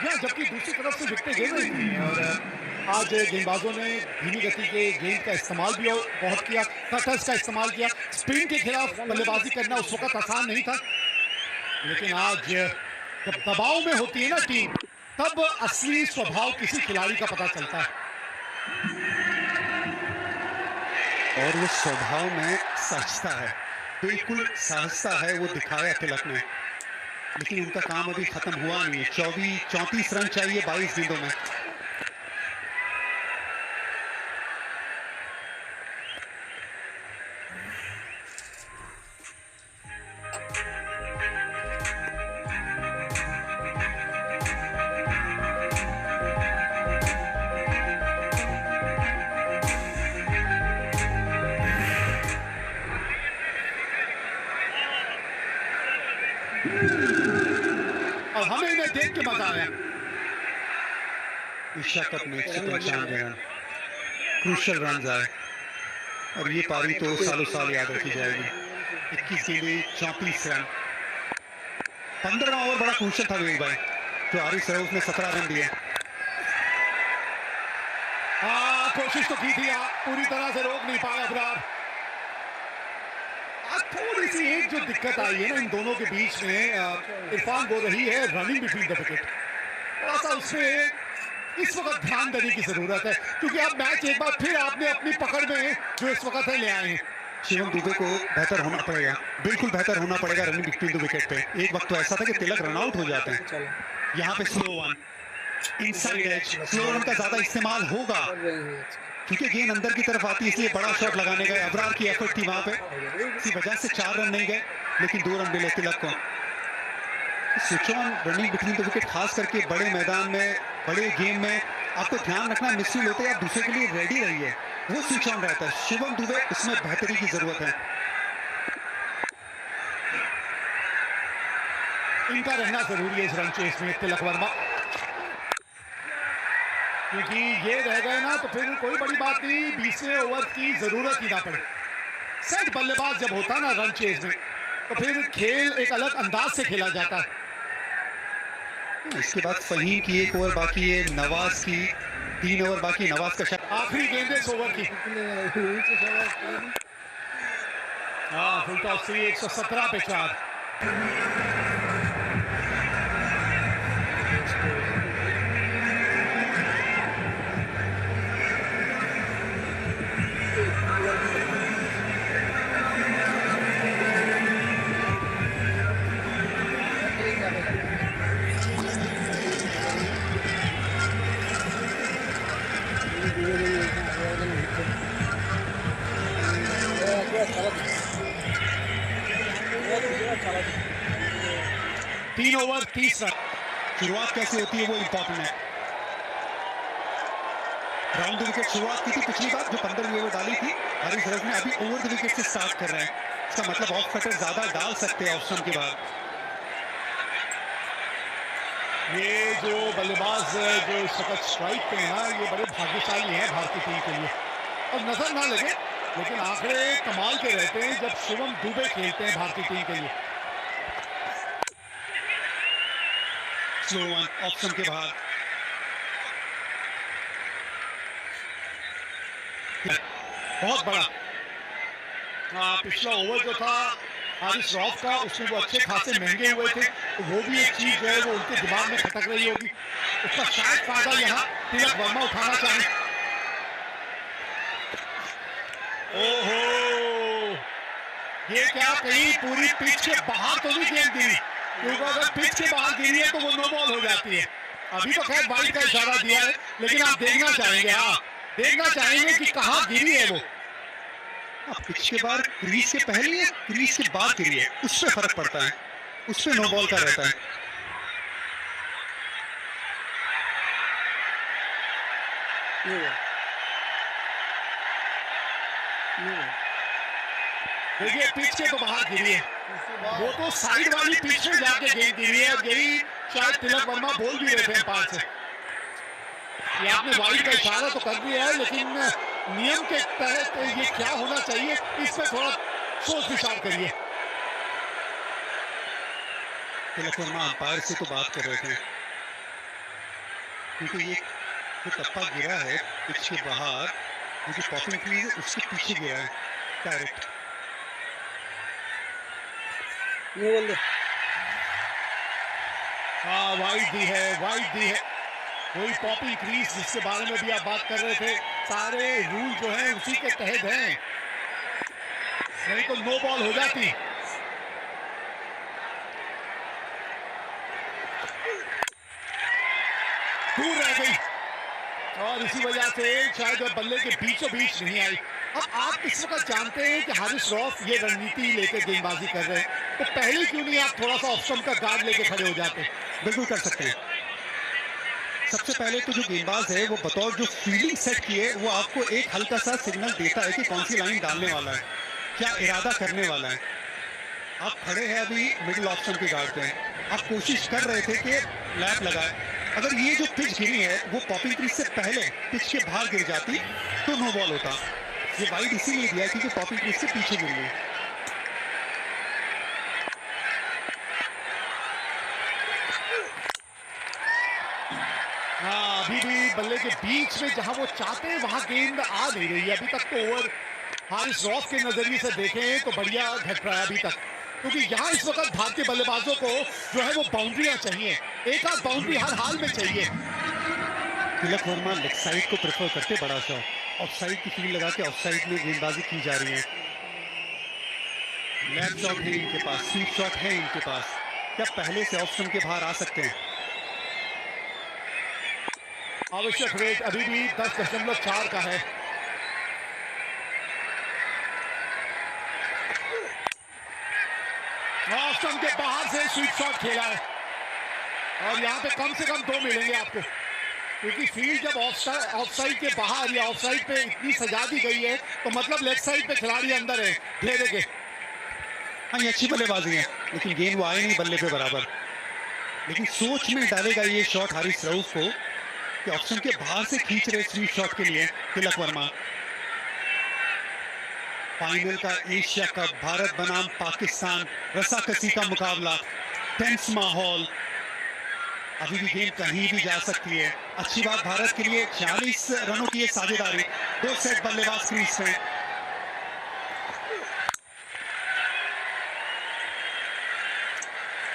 या जबकि दूसरी तरफ से विकेटें गिर रही थी और आज गेंदबाजों ने धीमी गति के गेंद का इस्तेमाल भी बहुत किया, कटर्स का इस्तेमाल किया। स्पिन के खिलाफ बल्लेबाजी करना उस वक्त आसान नहीं था, लेकिन आज जब दबाव में होती है ना टीम, तब असली स्वभाव किसी खिलाड़ी का पता चलता है। और वो स्वभाव में सहजता है, बिल्कुल सहजता है, वो दिखाया तिलक ने। लेकिन उनका काम अभी खत्म हुआ नहीं है। 34 रन चाहिए 22 गेंदों में। हमें इन्हें देख के मजा आया। एशिया कप में 195 रन, क्रूशल रन आए और ये पारी तो सालों साल याद रखी जाएगी। 21 गेंदे 34 रन। 15वां ओवर बड़ा क्रूशल था विवेक भाई, जो हारिस रऊफ ने 17 रन दिए। हाँ, कोशिश तो की थी, पूरी तरह से रोक नहीं पाया अबरार। थोड़ी सी एक जो दिक्कत आई है ना इन दोनों के बीच में, इरफान बोल रही है रनिंग बिटवीन द विकेट, थोड़ा सा उसमें इस वक्त ध्यान देने की जरूरत है, क्योंकि अब मैच एक बार फिर आपने अपनी पकड़ में जो इस वक्त है ले आए हैं। शिवम दुबे को बेहतर होना पड़ेगा, बिल्कुल बेहतर होना पड़ेगा रनिंग बिटवीन द विकेट पे। एक वक्त तो ऐसा था कि तिलक रन आउट हो जाते हैं। यहाँ पे slow one, inside edge, slow one का ज्यादा इस्तेमाल होगा क्योंकि गेंद अंदर की तरफ आती है, इसलिए बड़ा शॉट लगाने गए। अबरार की एफर्ट थी वहां पे, इसी वजह से 4 रन नहीं गए, लेकिन 2 रन मिले तिलक को। Switch on running between the wicket, खास करके बड़े मैदान में, बड़े गेम में आपको ध्यान रखना, मिसफील्ड होते हैं आप दूसरे के लिए रेडी रहिए, वो स्विच ऑन रहता है। शिवम दुबे उसमें बेहतरी की जरूरत है। इनका रहना जरूरी है इस रन चेस में, तिलक वर्मा, क्योंकि ये रह गए ना तो फिर कोई बड़ी बात नहीं, 20वें ओवर की जरूरत ही ना पड़े। सेट बल्लेबाज जब होता ना रन चेज में, तो फिर खेल एक अलग अंदाज से खेला जाता है। इसके बाद फहीम की 1 ओवर बाकी है, नवाज की 3 ओवर बाकी। नवाज का शॉट, आखिरी गेंद इस ओवर की। हाँ, फुल टॉस 117 पे 4। तीन ओवर 30 रन। शुरुआत कैसे होती है वो इंपॉर्टेंट है। राउंड द विकेट शुरुआत की थी पिछली बार, जो 15वीं ओवर डाली थी हारिस रऊफ ने, अभी ओवर द विकेट से स्टार्ट कर रहे हैं। इसका मतलब ऑफ कटर ज्यादा डाल सकते हैं ऑप्शन के बाद। ये जो बल्लेबाज जो इस वक्त स्ट्राइक पे हैं, ये बड़े भाग्यशाली हैं भारतीय टीम के लिए। और नजर ना लगे, लेकिन आंकड़े कमाल के रहते हैं जब शिवम दुबे खेलते हैं भारतीय टीम के लिए। स्लो वन ऑप्शन के बाद, बहुत बड़ा। पिछला ओवर जो था हारिस रऊफ का, उसमें वो अच्छे खासे महंगे हुए थे, तो वो भी एक चीज जो है वो उनके दिमाग में खटक रही होगी। उसका शायद फायदा यहाँ तिलक वर्मा उठाना चाहे। ओहो, ये क्या कहीं पूरी पिच के बाहर तो नहीं गेंद गिरी, क्योंकि अगर पिच के बाहर गिरी है तो वो नो बॉल हो जाती है। अभी तो खैर वाइड का इशारा दिया है, लेकिन आप देखना चाहेंगे, हाँ देखना चाहेंगे कि कहाँ गिरी है वो। पिच के बाहर क्रीज के पहले या क्रीज के बाद गिरी है, उससे फर्क पड़ता है, उससे नो बॉल का रहता है। देखिए पिच के तो बाहर गिरी है, वो तो साइड वाली पिच में जाके गेंद गिरी है। यही शायद तिलक वर्मा बोल भी रहे थे पास से। ये आपने वाइड का इशारा तो कर दिया है, लेकिन नियम के तहत ये क्या होना चाहिए, इसमें थोड़ा सोच विचार करिए। तिलक वर्मा अंपायर से तो बात कर रहे थे, क्योंकि ये जो टप्पा गिरा है पिच के बाहर, जो कि पॉपिंग क्रीज है उसके पीछे गिरा है डायरेक्ट। ये बोल दे। हाँ, वाइड दी है, वाइड दी है। वही पॉपिंग क्रीज जिसके बारे में भी आप बात कर रहे थे, सारे रूल जो हैं उसी के तहत हैं, नहीं तो नो बॉल हो जाती। दूर रह गई और इसी वजह से शायद बल्ले के बीचों बीच नहीं आई। अब आप इस वक्त जानते हैं कि हारिस रऊफ ये रणनीति लेकर गेंदबाजी कर रहे हैं, तो पहले क्यों नहीं आप थोड़ा सा ऑप्शन का गार्ड लेके खड़े हो जाते? बिल्कुल कर सकते हैं। सबसे पहले तो जो गेंदबाज है वो बतौर जो फील्डिंग सेट किए, वो आपको एक हल्का सा सिग्नल देता है कि कौन सी लाइन डालने वाला है, क्या इरादा करने वाला है। आप खड़े हैं अभी मिडिल ऑप्शन के गार्ड पे, आप कोशिश कर रहे थे कि लैप लगाए। अगर ये जो पिच गिरी है वो पॉपिंग क्रीज से पहले पिच के बाहर गिर जाती तो नो बॉल होता। ये वाइड इसीलिए दिया क्योंकि पॉपिंग क्रीज से पीछे गिर गई। हाँ, अभी भी बल्ले के बीच में जहां वो चाहते हैं वहां गेंद आ नहीं रही है। अभी तक तो ओवर हारिस रॉफ के नजरिए से देखें तो बढ़िया घट रहा है अभी तक, क्योंकि यहाँ इस वक्त भारतीय बल्लेबाजों को जो है वो बाउंड्रियां चाहिए, एक आध बाउंड्री हर हाल में चाहिए। तिलक वर्मा लेग साइड को प्रेफर करते, बड़ा शॉट ऑफ साइड की फील्ड लगा के ऑफ साइड में गेंदबाजी की जा रही है। लेफ्ट शॉट है इनके पास, स्वीप शॉट है इनके पास, क्या पहले से ऑफ स्टंप के बाहर आ सकते हैं? आवश्यक रेट अभी भी 10.4 का है। ऑफ स्टंप के बाहर से स्वीप शॉट खेला है और यहाँ पे कम से कम 2 मिलेंगे आपको, क्योंकि फील्ड जब ऑफ साइड के बाहर या ऑफ साइड पे इतनी सजा दी गई है तो मतलब लेग साइड पे खिलाड़ी अंदर है घेरे के। हाँ, ये अच्छी बल्लेबाजी है लेकिन गेंद वो आए नहीं बल्ले पे बराबर। लेकिन सोच में डालेगा ये शॉट हारिस रऊफ को कि ऑप्शन के बाहर से खींच रहे स्वीप शॉट के लिए तिलक वर्मा। फाइनल का एशिया कप भारत बनाम पाकिस्तान रसाकसी का मुकाबला, टेंस माहौल, अभी भी गेम कहीं भी जा सकती है। अच्छी बात भारत के लिए 40 रनों की एक साझेदारी, 2 सेट बल्लेबाज क्रीज में।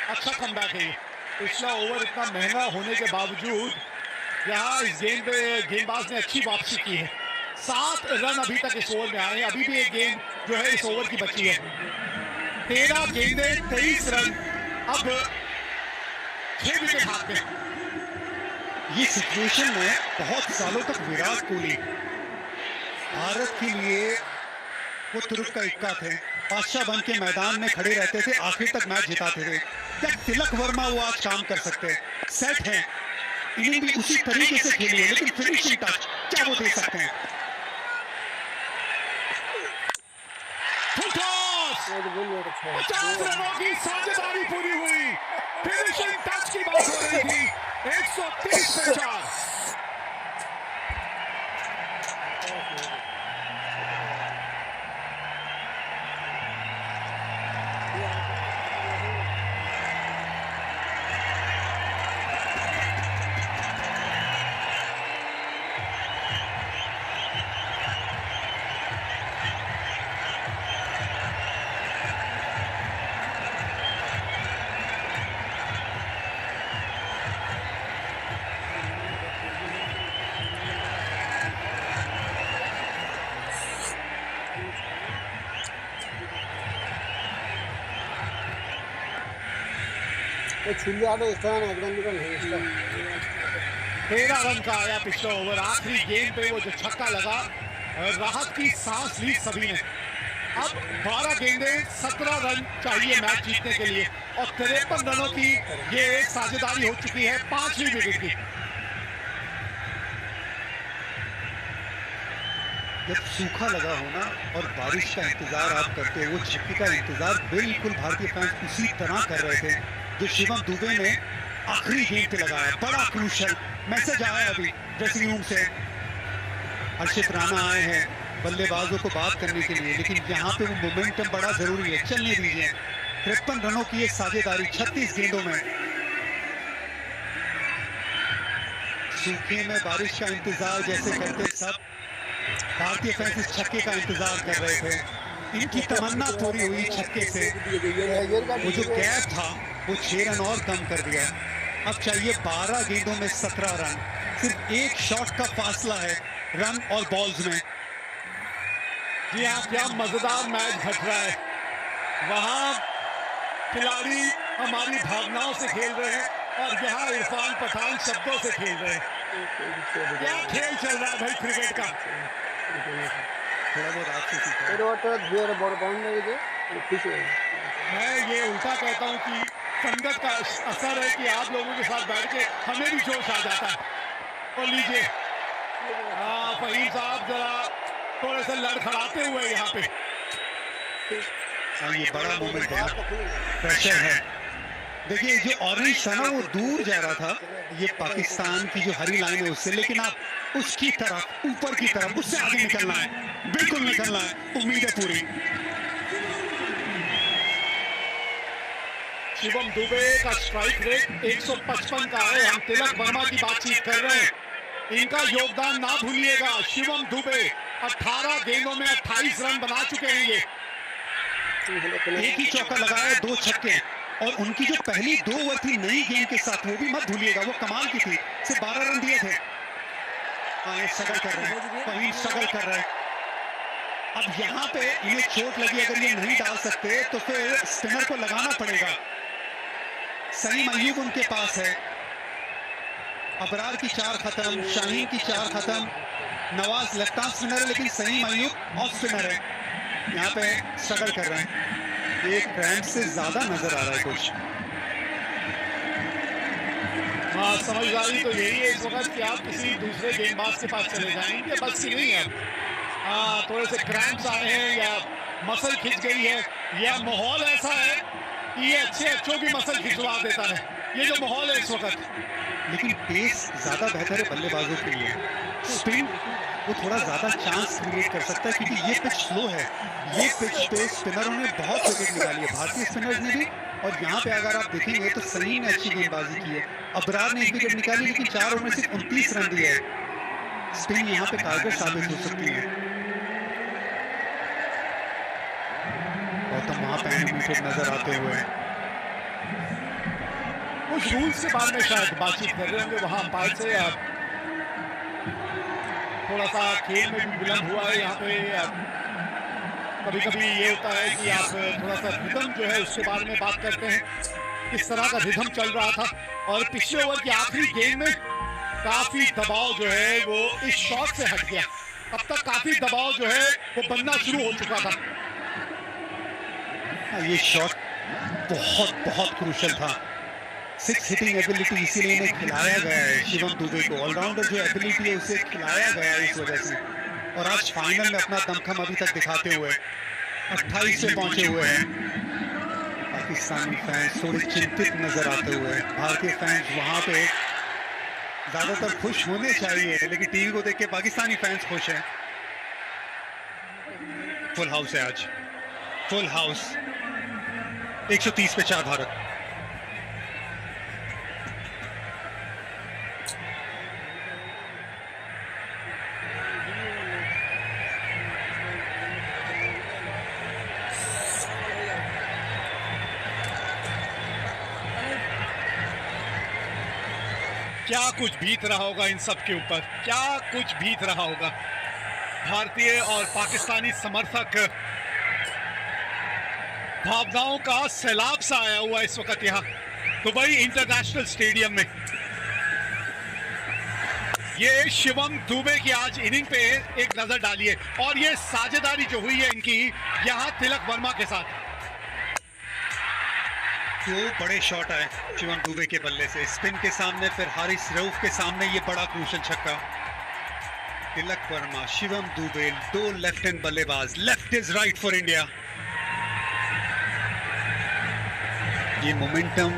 अच्छा कमबैक है। पिछला ओवर इतना महंगा होने के बावजूद यहाँ इस गेंद पे गेंदबाज ने अच्छी वापसी की है। 7 रन अभी तक इस ओवर में आए, अभी भी एक गेंद जो है इस ओवर की बची है। 13 गेंदें 23 रन, अब 6 विकेट हाथ में। ये सिचुएशन में बहुत सालों तक विराट कोहली भारत के लिए वो तुरुप का इक्का थे, बादशाह बन के मैदान में खड़े रहते थे, आखिर तक मैच जिताते थे। क्या तिलक वर्मा वो आज काम कर सकते हैं? सेट हैं, इनिंग भी उसी तरीके से खेली है, लेकिन फिनिशिंग टच क्या वो दे सकते हैं? 50 रनों की साझेदारी पूरी हुई, फिनिशिंग टच की बात हो रही थी। 130 पे 4। छुल्ली आटे इस तरह एकदम नहीं 13 रन का आया पिछला ओवर। आखिरी गेंद पे वो जो छक्का लगा, राहत की सांस ली सभी ने। अब 12 गेंदें 17 रन चाहिए मैच जीतने के लिए और 53 रनों की ये साझेदारी हो चुकी है 5वीं विकेट की। जब सूखा लगा होना और बारिश का इंतजार आप करते हो, वो छक्के का इंतजार बिल्कुल भारतीय फैंस उसी तरह कर रहे थे जो शिवम दुबे ने आखिरी गेंद पे लगाया। बड़ा क्रूशल मैसेज आया अभी ड्रेसिंग रूम से, हर्षित राणा आए हैं बल्लेबाजों को बात करने के लिए, लेकिन यहाँ पे वो मोमेंटम बड़ा जरूरी है, चलने दीजिए। 53 रनों की एक साझेदारी 36 गेंदों में। सूखे में बारिश का इंतजार जैसे करते सब भारतीय फैंस इस छक्के का इंतजार कर रहे थे। इनकी तमन्ना पूरी हुई छक्के से। वो जो गैप था वो 6 रन और कम कर दिया। अब चाहिए 12 गेंदों में 17 रन, सिर्फ एक शॉट का फासला है रन और बॉल्स में। जी हाँ, क्या मजेदार मैच घट रहा है। वहां खिलाड़ी हमारी भावनाओं से खेल रहे हैं और यहाँ इरफान पठान शब्दों से खेल रहे हैं। क्या खेल चल रहा है भाई क्रिकेट का। थोड़ा बहुत आपसे मैं ये उल्टा कहता हूँ कि संगत का असर है कि आप लोगों के साथ बैठ के हमें भी जोश आ जाता है। और लीजिए, हाँ फहीम साहब जरा थोड़े से लड़खड़ाते हुए यहाँ पे। ये बड़ा मोमेंट है, प्रेशर है। देखिए जो ऑरेंज था ना वो दूर जा रहा था, ये पाकिस्तान की जो हरी लाइन है उससे, लेकिन आप उसकी तरफ, ऊपर की तरफ, उससे आगे निकलना है, बिल्कुल निकलना है, उम्मीद है पूरी। शिवम दुबे का स्ट्राइक रेट 155 का है। हम तिलक वर्मा की बातचीत कर रहे हैं, इनका योगदान ना भूलिएगा। शिवम दुबे 18 गेंदों में 28 रन बना चुके हैं ये। एक ही चौका लगाया, 2 छक्के, और उनकी जो पहली 2 ओवर थी नई गेंद के साथ, वो भी मत भूलिएगा, वो कमाल की थी, सिर्फ 12 रन दिए थे। हाँ, स्ट्रगल कर रहे हैं, वहीं स्ट्रगल कर रहे हैं। अब यहाँ पे इन्हें चोट लगी, अगर ये नहीं डाल सकते तो फिर स्पिनर को लगाना पड़ेगा। सलीम अय्यूब उनके पास है, अबरार की 4 खत्म, शाहीन की 4 खत्म, नवाज लेफ्ट आर्म स्पिनर है, लेकिन सलीम अय्यूब ऑफ स्पिनर है। यहाँ पे स्ट्रगल कर रहे हैं, एक क्रैम्प से ज्यादा नजर आ रहा है कुछ। हाँ, समझदारी तो यही है इस वक्त कि आप किसी दूसरे गेंदबाज के पास चले जाएंगे, बस की नहीं है। हाँ, थोड़े से क्रैम्प्स आए हैं या मसल खिंच गई है, या माहौल ऐसा है कि ये अच्छों की मसल खिंचवा देता है, ये जो माहौल है इस वक्त। लेकिन पेस ज्यादा बेहतर है बल्लेबाजों के लिए, स्पिन वो थोड़ा ज्यादा चांस क्रिएट कर सकता है, क्योंकि ये पिच स्लो है। ये पिच पे स्पिनरों ने बहुत विकेट निकाली है, भारतीय स्पिनर्स ने भी। और यहाँ पे अगर आप देखेंगे तो सलीम ने अच्छी गेंदबाजी की है, अबरार ने 1 विकेट निकाली, लेकिन 4 ओवर में सिर्फ 29 रन दिए हैं। स्पिन यहाँ पे कारगर साबित हो सकती है। गौतम वहां पे एनिमेटेड नजर आते हुए, कुछ रूल्स के बारे में शायद बातचीत कर रहे होंगे वहां अंपायर से। थोड़ा सा खेल में भी विलंब हुआ है यहाँ पे। कभी कभी ये होता है कि आप थोड़ा सा रिदम जो है उसके बारे में बात करते हैं, किस तरह का रिदम चल रहा था। और पिछले ओवर की आखिरी गेंद में काफी दबाव जो है वो इस शॉट से हट गया। अब तक काफी दबाव जो है वो बनना शुरू हो चुका था। ये शॉट बहुत बहुत क्रूशल था। 6 हिटिंग एबिलिटी इसीलिए इन्हें खिलाया गया है शिवम दुबे को, ऑलराउंडर जो एबिलिटी है उसे खिलाया गया है इस वजह से। और आज फाइनल में अपना दमखम अभी तक दिखाते हुए 28 पे पहुंचे हुए हैं। पाकिस्तानी फैंस थोड़े चिंतित नजर आते हुए, भारतीय फैंस वहां पे ज्यादातर खुश होने चाहिए, लेकिन टीवी को देख के पाकिस्तानी फैंस खुश हैं। फुल हाउस है आज, फुल हाउस। 130 पे 4 भारत। क्या कुछ बीत रहा होगा इन सब के ऊपर, क्या कुछ बीत रहा होगा। भारतीय और पाकिस्तानी समर्थक भावनाओं का सैलाब सा आया हुआ इस वक्त यहाँ दुबई इंटरनेशनल स्टेडियम में। ये शिवम दुबे की आज इनिंग पे एक नजर डालिए, और ये साझेदारी जो हुई है इनकी यहाँ तिलक वर्मा के साथ। 2 बड़े शॉट आए शिवम दुबे के बल्ले से, स्पिन के सामने, फिर हारिस रऊफ के सामने ये बड़ा क्रूशल छक्का। तिलक वर्मा, शिवम दुबे, 2 लेफ्ट हैंड बल्लेबाज, left is right for India. ये मोमेंटम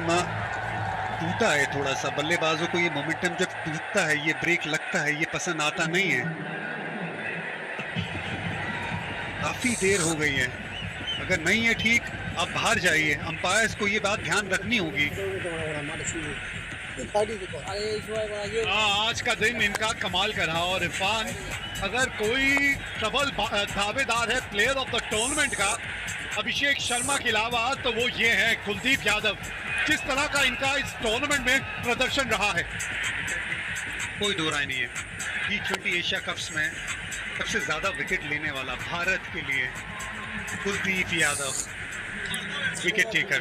टूटा है थोड़ा सा, बल्लेबाजों को ये मोमेंटम जब टूटता है, ये ब्रेक लगता है, ये पसंद आता नहीं है। काफी देर हो गई है, अगर नहीं है ठीक आप बाहर जाइए। अंपायर्स को ये बात ध्यान रखनी होगी। आज का दिन इनका कमाल का रहा। और इरफान, अगर कोई प्रबल दावेदार है प्लेयर ऑफ द टूर्नामेंट का अभिषेक शर्मा के अलावा, तो वो ये है कुलदीप यादव। जिस तरह का इनका इस टूर्नामेंट में प्रदर्शन रहा है, कोई दो राय नहीं है। T20 एशिया कप्स में सबसे ज्यादा विकेट लेने वाला भारत के लिए Kuldeep Yadav, wicket taker.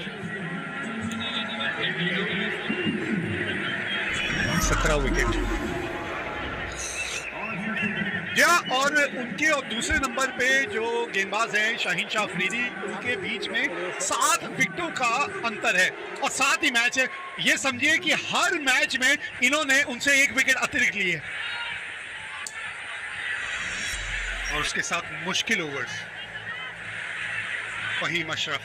17 wicket. और उनके और दूसरे नंबर पे जो गेंदबाज हैं शाहीन शाह अफरीदी, उनके बीच में 7 विकेटों का अंतर है और 7 ही मैच है। ये समझिए कि हर मैच में इन्होंने उनसे 1 विकेट अतिरिक्त लिए है। और उसके साथ मुश्किल ओवर्स। फहीम अशरफ,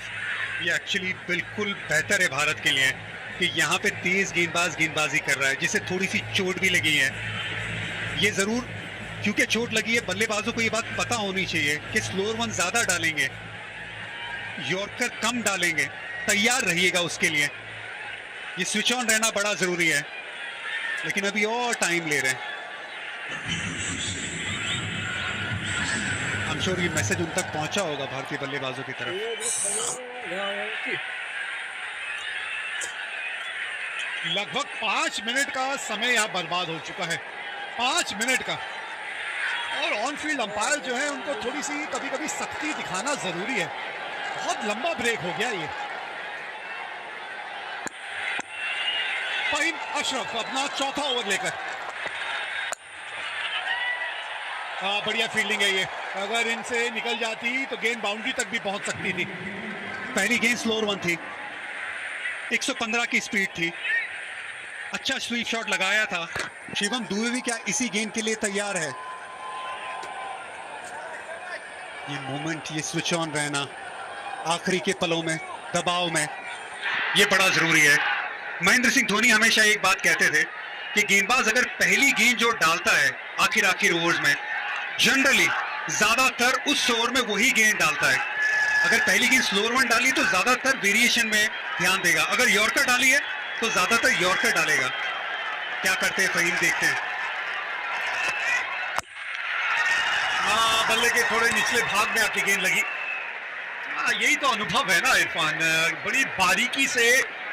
ये एक्चुअली बिल्कुल बेहतर है भारत के लिए। कि यहाँ पे तेज गेंदबाज गेंदबाजी कर रहा है, जिसे थोड़ी सी चोट भी लगी है। ये जरूर, क्योंकि चोट लगी है, बल्लेबाजों को ये बात पता होनी चाहिए कि स्लोअर वन ज्यादा डालेंगे, यॉर्कर कम डालेंगे, तैयार रहिएगा उसके लिए। ये स्विच ऑन रहना बड़ा जरूरी है, लेकिन अभी और टाइम ले रहे हैं। I'm sure ये मैसेज उन तक पहुंचा होगा भारतीय बल्लेबाजों की तरफ। लगभग 5 मिनट का समय यहाँ बर्बाद हो चुका है, 5 मिनट का। और ऑन फील्ड अंपायर जो है उनको थोड़ी सी कभी कभी सख्ती दिखाना जरूरी है। बहुत लंबा ब्रेक हो गया ये। फाहीम अशरफ अपना चौथा ओवर लेकर, बढ़िया फील्डिंग है ये। अगर इनसे निकल जाती तो गेंद बाउंड्री तक भी पहुंच सकती थी। पहली गेंद स्लोअर वन थी, 115 की स्पीड थी, अच्छा स्वीप शॉट लगाया था। शिवम दुबे भी क्या इसी गेंद के लिए तैयार है? ये मोमेंट, ये स्विच ऑन रहना आखिरी के पलों में, दबाव में, ये बड़ा जरूरी है। महेंद्र सिंह धोनी हमेशा एक बात कहते थे कि गेंदबाज अगर पहली गेंद जो डालता है आखिर ओवर्स में, जनरली ज्यादातर उस ओवर में वही गेंद डालता है। अगर पहली गेंद स्लोअर वन डाली तो ज्यादातर वेरिएशन में ध्यान देगा, अगर यॉर्कर डाली है तो ज्यादातर यॉर्कर डालेगा। क्या करते हैं फहीम, देखते हैं। बल्ले के थोड़े निचले भाग में आके गेंद लगी। यही तो अनुभव है ना इरफान, बड़ी बारीकी से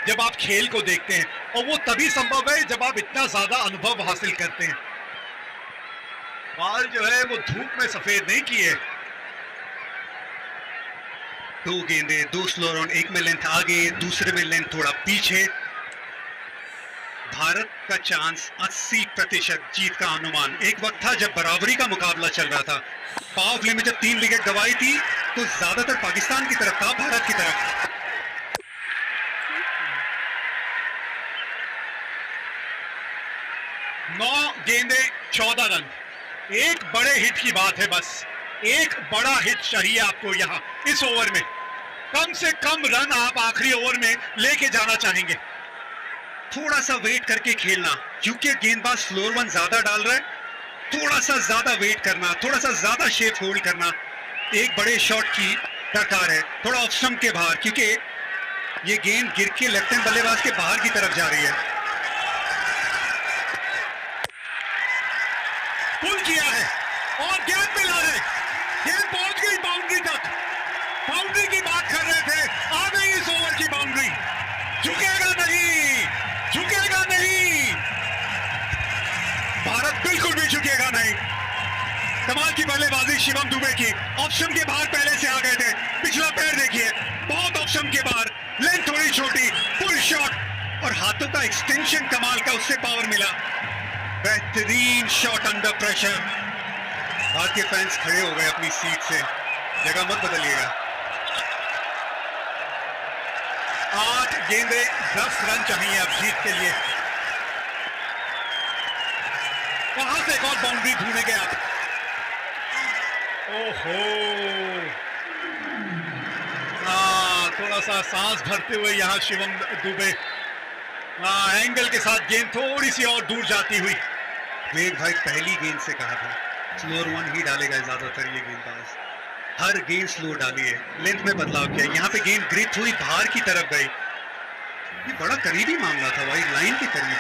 जब आप खेल को देखते हैं, और वो तभी संभव है जब आप इतना ज्यादा अनुभव हासिल करते हैं। बाल जो है वो धूप में सफेद नहीं किए। दो गेंदे, दो स्लोअर ऑन, एक में लेंथ आगे, दूसरे में लेंथ थोड़ा पीछे। भारत का चांस 80% जीत का अनुमान। एक वक्त था जब बराबरी का मुकाबला चल रहा था, पावर प्ले में जब 3 विकेट गंवाई थी तो ज्यादातर पाकिस्तान की तरफ था, भारत की तरफ। 9 गेंदे 14 रन। एक बड़े हिट की बात है, बस एक बड़ा हिट चाहिए आपको यहाँ इस ओवर में। कम से कम रन आप आखिरी ओवर में लेके जाना चाहेंगे। थोड़ा सा वेट करके खेलना, क्योंकि गेंदबाज स्लोअर वन ज्यादा डाल रहा है, थोड़ा सा ज्यादा वेट करना, थोड़ा सा ज्यादा शेप होल्ड करना। एक बड़े शॉट की दरकार है, थोड़ा ऑफ स्टंप के बाहर, क्योंकि ये गेंद गिर के लेफ्ट हैंड बल्लेबाज के बाहर की तरफ जा रही है। पुल किया है और गेंद पे ला रहे, गेंद पहुंच गई बाउंड्री तक। बाउंड्री की बात कर रहे थे, आ गई इस ओवर की बाउंड्री। झुकेगा नहीं, झुकेगा नहीं, भारत बिल्कुल भी झुकेगा नहीं। कमाल की बल्लेबाजी शिवम दुबे की। ऑप्शन के बाहर पहले से आ गए थे, पिछला पैर देखिए, बहुत ऑप्शन के बाहर, लेंथ थोड़ी छोटी, फुल शॉट और हाथों का एक्सटेंशन कमाल का, उससे पावर मिला। बेहतरीन शॉट अंडर प्रेशर। भारतीय फैंस खड़े हो गए अपनी सीट से, जगह मत बदलिएगा। 8 गेंदे 10 रन चाहिए अब जीत के लिए। वहां से एक और बाउंड्री ढूंढने गया। ओहो, थोड़ा सा सांस भरते हुए यहाँ शिवम दुबे, एंगल के साथ गेंद थोड़ी सी और दूर जाती हुई। वेग भाई पहली गेंद से कहा था स्लोअर वन ही डालेगा ज्यादातर ये गेंदबाज, हर गेंद स्लो डाली है, लेंथ में बदलाव किया। यहाँ पे गेंद ग्रिप थोड़ी बाहर की तरफ गई, ये बड़ा करीबी मामला था भाई, लाइन के करीब।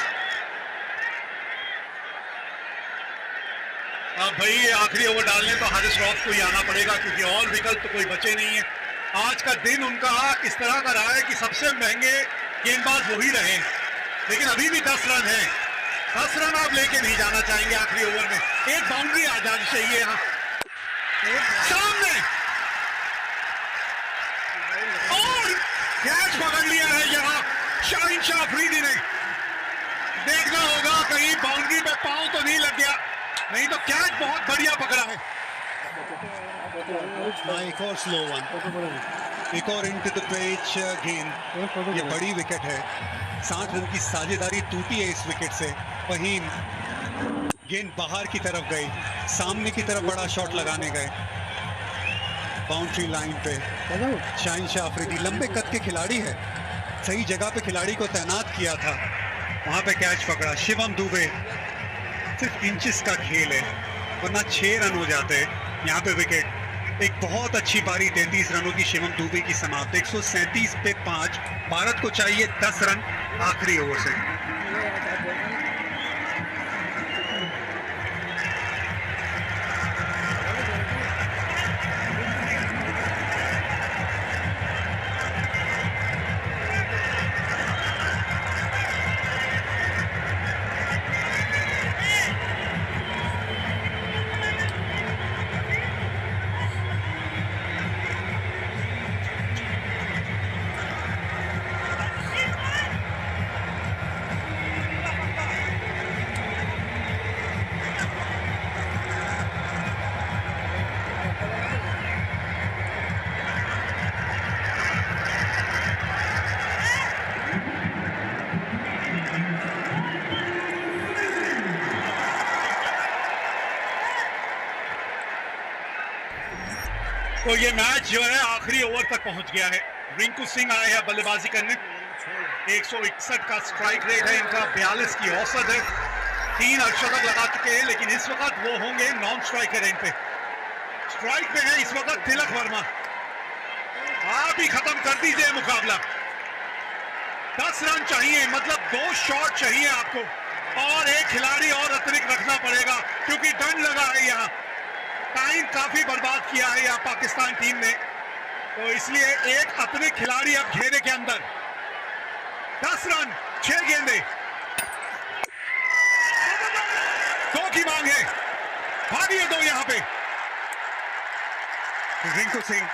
अब भाई आखिरी ओवर डालने तो हारिस रॉफ को ही आना पड़ेगा, क्योंकि और विकल्प तो कोई बचे नहीं है। आज का दिन उनका इस तरह का रहा है कि सबसे महंगे गेंदबाज वही रहे, लेकिन अभी भी 10 रन है। 10 रन आप लेके नहीं जाना चाहेंगे आखिरी ओवर में। एक बाउंड्री आ जानी चाहिए यहाँ सामने, और कैच पकड़ लिया है यहाँ शाहीन शाह अफरीदी ने। देखना होगा कहीं बाउंड्री पे पांव तो नहीं लग गया, नहीं तो कैच बहुत बढ़िया पकड़ा है। एक और स्लो वन, एक और इनटू द पिच गेंद। ये बड़ी विकेट है, 60 रन की साझेदारी टूटी है इस विकेट से। फहीम, गेंद बाहर की तरफ गई, सामने की तरफ बड़ा शॉट लगाने गए, बाउंड्री लाइन पे। शाहीन शाह अफरीदी लंबे कद के खिलाड़ी है, सही जगह पे खिलाड़ी को तैनात किया था, वहां पे कैच पकड़ा शिवम दुबे। सिर्फ इंचेस का खेल है, वरना 6 रन हो जाते। यहाँ पे विकेट, एक बहुत अच्छी पारी 33 रनों की शिवम दुबे की समाप्त। 137 पे 5, भारत को चाहिए 10 रन आखिरी ओवर से। तो ये मैच जो है आखिरी ओवर तक पहुंच गया है। रिंकू सिंह आए हैं बल्लेबाजी करने। 161 का स्ट्राइक रेट है इनका, 42 की औसत है। 3 अर्धशतक लगा चुके हैं, लेकिन इस वक्त वो होंगे नॉन स्ट्राइकर रेंज पे। स्ट्राइक पे है इस वक्त तिलक वर्मा। आप ही खत्म कर दीजिए मुकाबला। 10 रन चाहिए, मतलब 2 शॉट चाहिए आपको, और एक खिलाड़ी और अतिरिक्त रखना पड़ेगा क्योंकि डंड लगा है यहाँ। टाइम काफी बर्बाद किया है यहाँ पाकिस्तान टीम ने, तो इसलिए एक अतिरिक्त खिलाड़ी अब घेरे के अंदर। 10 रन 6 गेंदे, 2 की मांग है, भागिए 2 यहाँ पे। रिंकू सिंह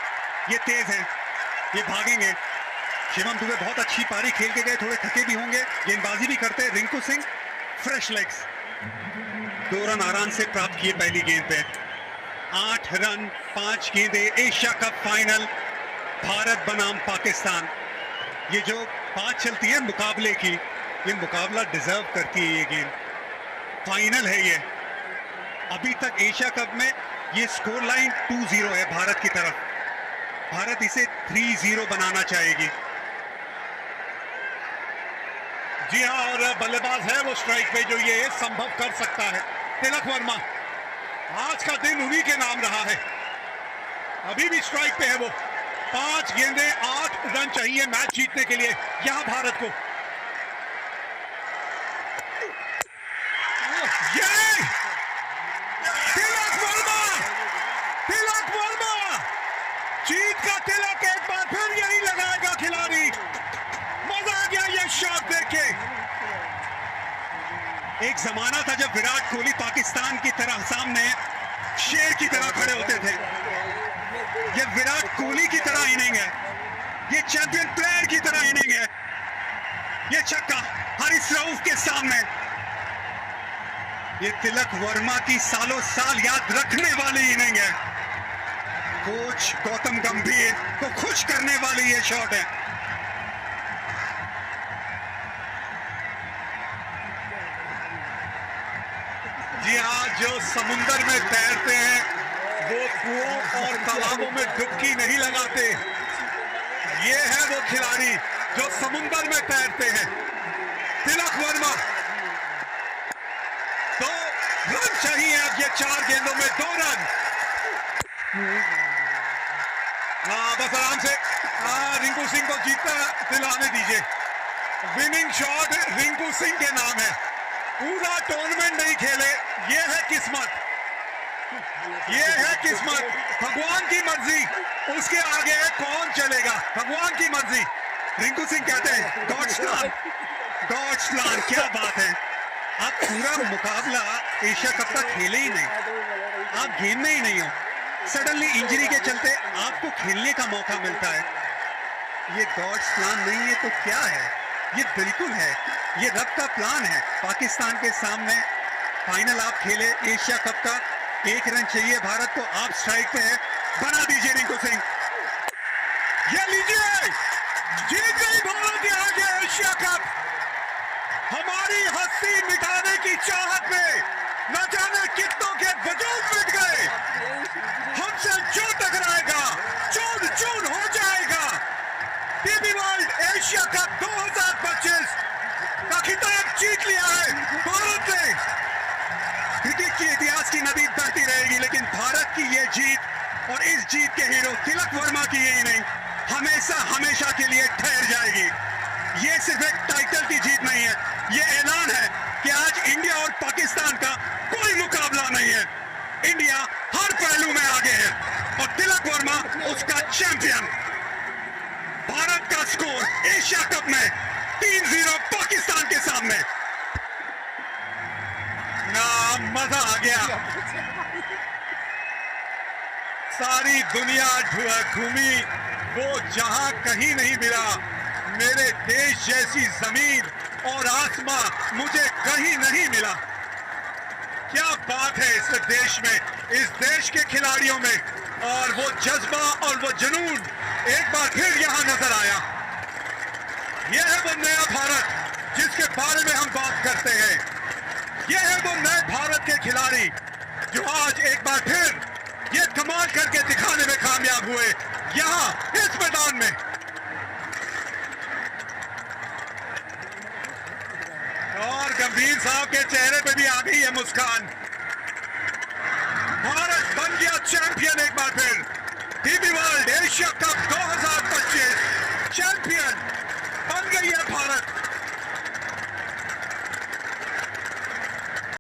ये तेज हैं, ये भागेंगे। शिवम दुबे बहुत अच्छी पारी खेल के गए, थोड़े थके भी होंगे, गेंदबाजी भी करते हैं। Rinku Singh fresh legs, 2 run आराम से प्राप्त किए पहली गेंद पे। 8 रन 5 गेंदे, एशिया कप फाइनल, भारत बनाम पाकिस्तान। ये जो बात चलती है मुकाबले की, ये मुकाबला डिजर्व करती है ये गेम। फाइनल है ये। अभी तक एशिया कप में ये स्कोर लाइन 2-0 है भारत की तरफ। भारत इसे 3-0 बनाना चाहेगी। जी हाँ, और बल्लेबाज है वो स्ट्राइक पे जो ये संभव कर सकता है, तिलक वर्मा। आज का दिन उन्हीं के नाम रहा है। अभी भी स्ट्राइक पे है वो। 5 गेंदे 8 रन चाहिए मैच जीतने के लिए यहां भारत को। ये तिलक वर्मा, तिलक वर्मा जीत का तिलक एक बार फिर यही लगाएगा खिलाड़ी। मजा आ गया ये शॉट देख के। एक जमाना था जब विराट कोहली पाकिस्तान की तरह सामने शेर की तरह खड़े होते थे। ये विराट कोहली की तरह इनिंग है, ये चैंपियन प्लेयर की तरह इनिंग है। ये छक्का हारिस रऊफ के सामने। ये तिलक वर्मा की सालों साल याद रखने वाली इनिंग है। कोच गौतम गंभीर को खुश करने वाली ये शॉट है। जी हाँ, जो समुंदर में तैरते हैं वो कुओं और तालाबों में डुबकी नहीं लगाते। ये है वो खिलाड़ी जो समुंदर में तैरते हैं, तिलक वर्मा। 2 रन चाहिए अब ये 4 गेंदों में 2 रन। हाँ, बस आराम से। रिंकू सिंह को जीतता दिलाने दीजिए। विनिंग शॉट रिंकू सिंह के नाम है। पूरा टूर्नामेंट नहीं खेले, ये है किस्मत, ये है किस्मत। भगवान की मर्जी, उसके आगे कौन चलेगा, भगवान की मर्जी। रिंकू सिंह कहते हैं गॉड्स प्लान, गॉड्स प्लान। क्या बात है। आप पूरा मुकाबला एशिया कप का खेले ही नहीं, आप गेम में ही नहीं हो। सडनली इंजरी के चलते आपको खेलने का मौका मिलता है। ये गॉड्स प्लान नहीं है तो क्या है? ये बिल्कुल है, ये रब का प्लान है। पाकिस्तान के सामने फाइनल आप खेले एशिया कप का, 1 रन चाहिए भारत को, आप स्ट्राइक पे है, बना दीजिए रिंकू सिंह। ये लीजिए, जीत गई भारत यहाँ के एशिया कप। हमारी हस्ती मिटाने की चाहत में न जाने कितनों के वजूद मिट गए। हमसे जो टकराएगा चूर चूर हो जाएगा। टीवी वर्ल्ड एशिया कप 2025 जीत और इस जीत के हीरो तिलक वर्मा की यही नहीं, हमेशा हमेशा के लिए ठहर जाएगी। ये सिर्फ एक टाइटल की जीत नहीं है, ये ऐलान है कि आज इंडिया और पाकिस्तान का कोई मुकाबला नहीं है। इंडिया हर पहलू में आगे है और तिलक वर्मा उसका चैंपियन। भारत का स्कोर एशिया कप में 3-0 पाकिस्तान के सामने। ना मजा आ गया। सारी दुनिया घूमी, वो जहां कहीं नहीं मिला। मेरे देश जैसी जमीन और आसमां मुझे कहीं नहीं मिला। क्या बात है इस देश में, इस देश के खिलाड़ियों में, और वो जज्बा और वो जुनून एक बार फिर यहां नजर आया। यह है वो नया भारत जिसके बारे में हम बात करते हैं। यह है वो नए भारत के खिलाड़ी जो आज एक बार फिर ये कमाल करके दिखाने में कामयाब हुए यहां इस मैदान में। और गंभीर साहब के चेहरे पे भी आ गई है मुस्कान। भारत बन गया चैंपियन एक बार फिर। DB world Asia cup 2023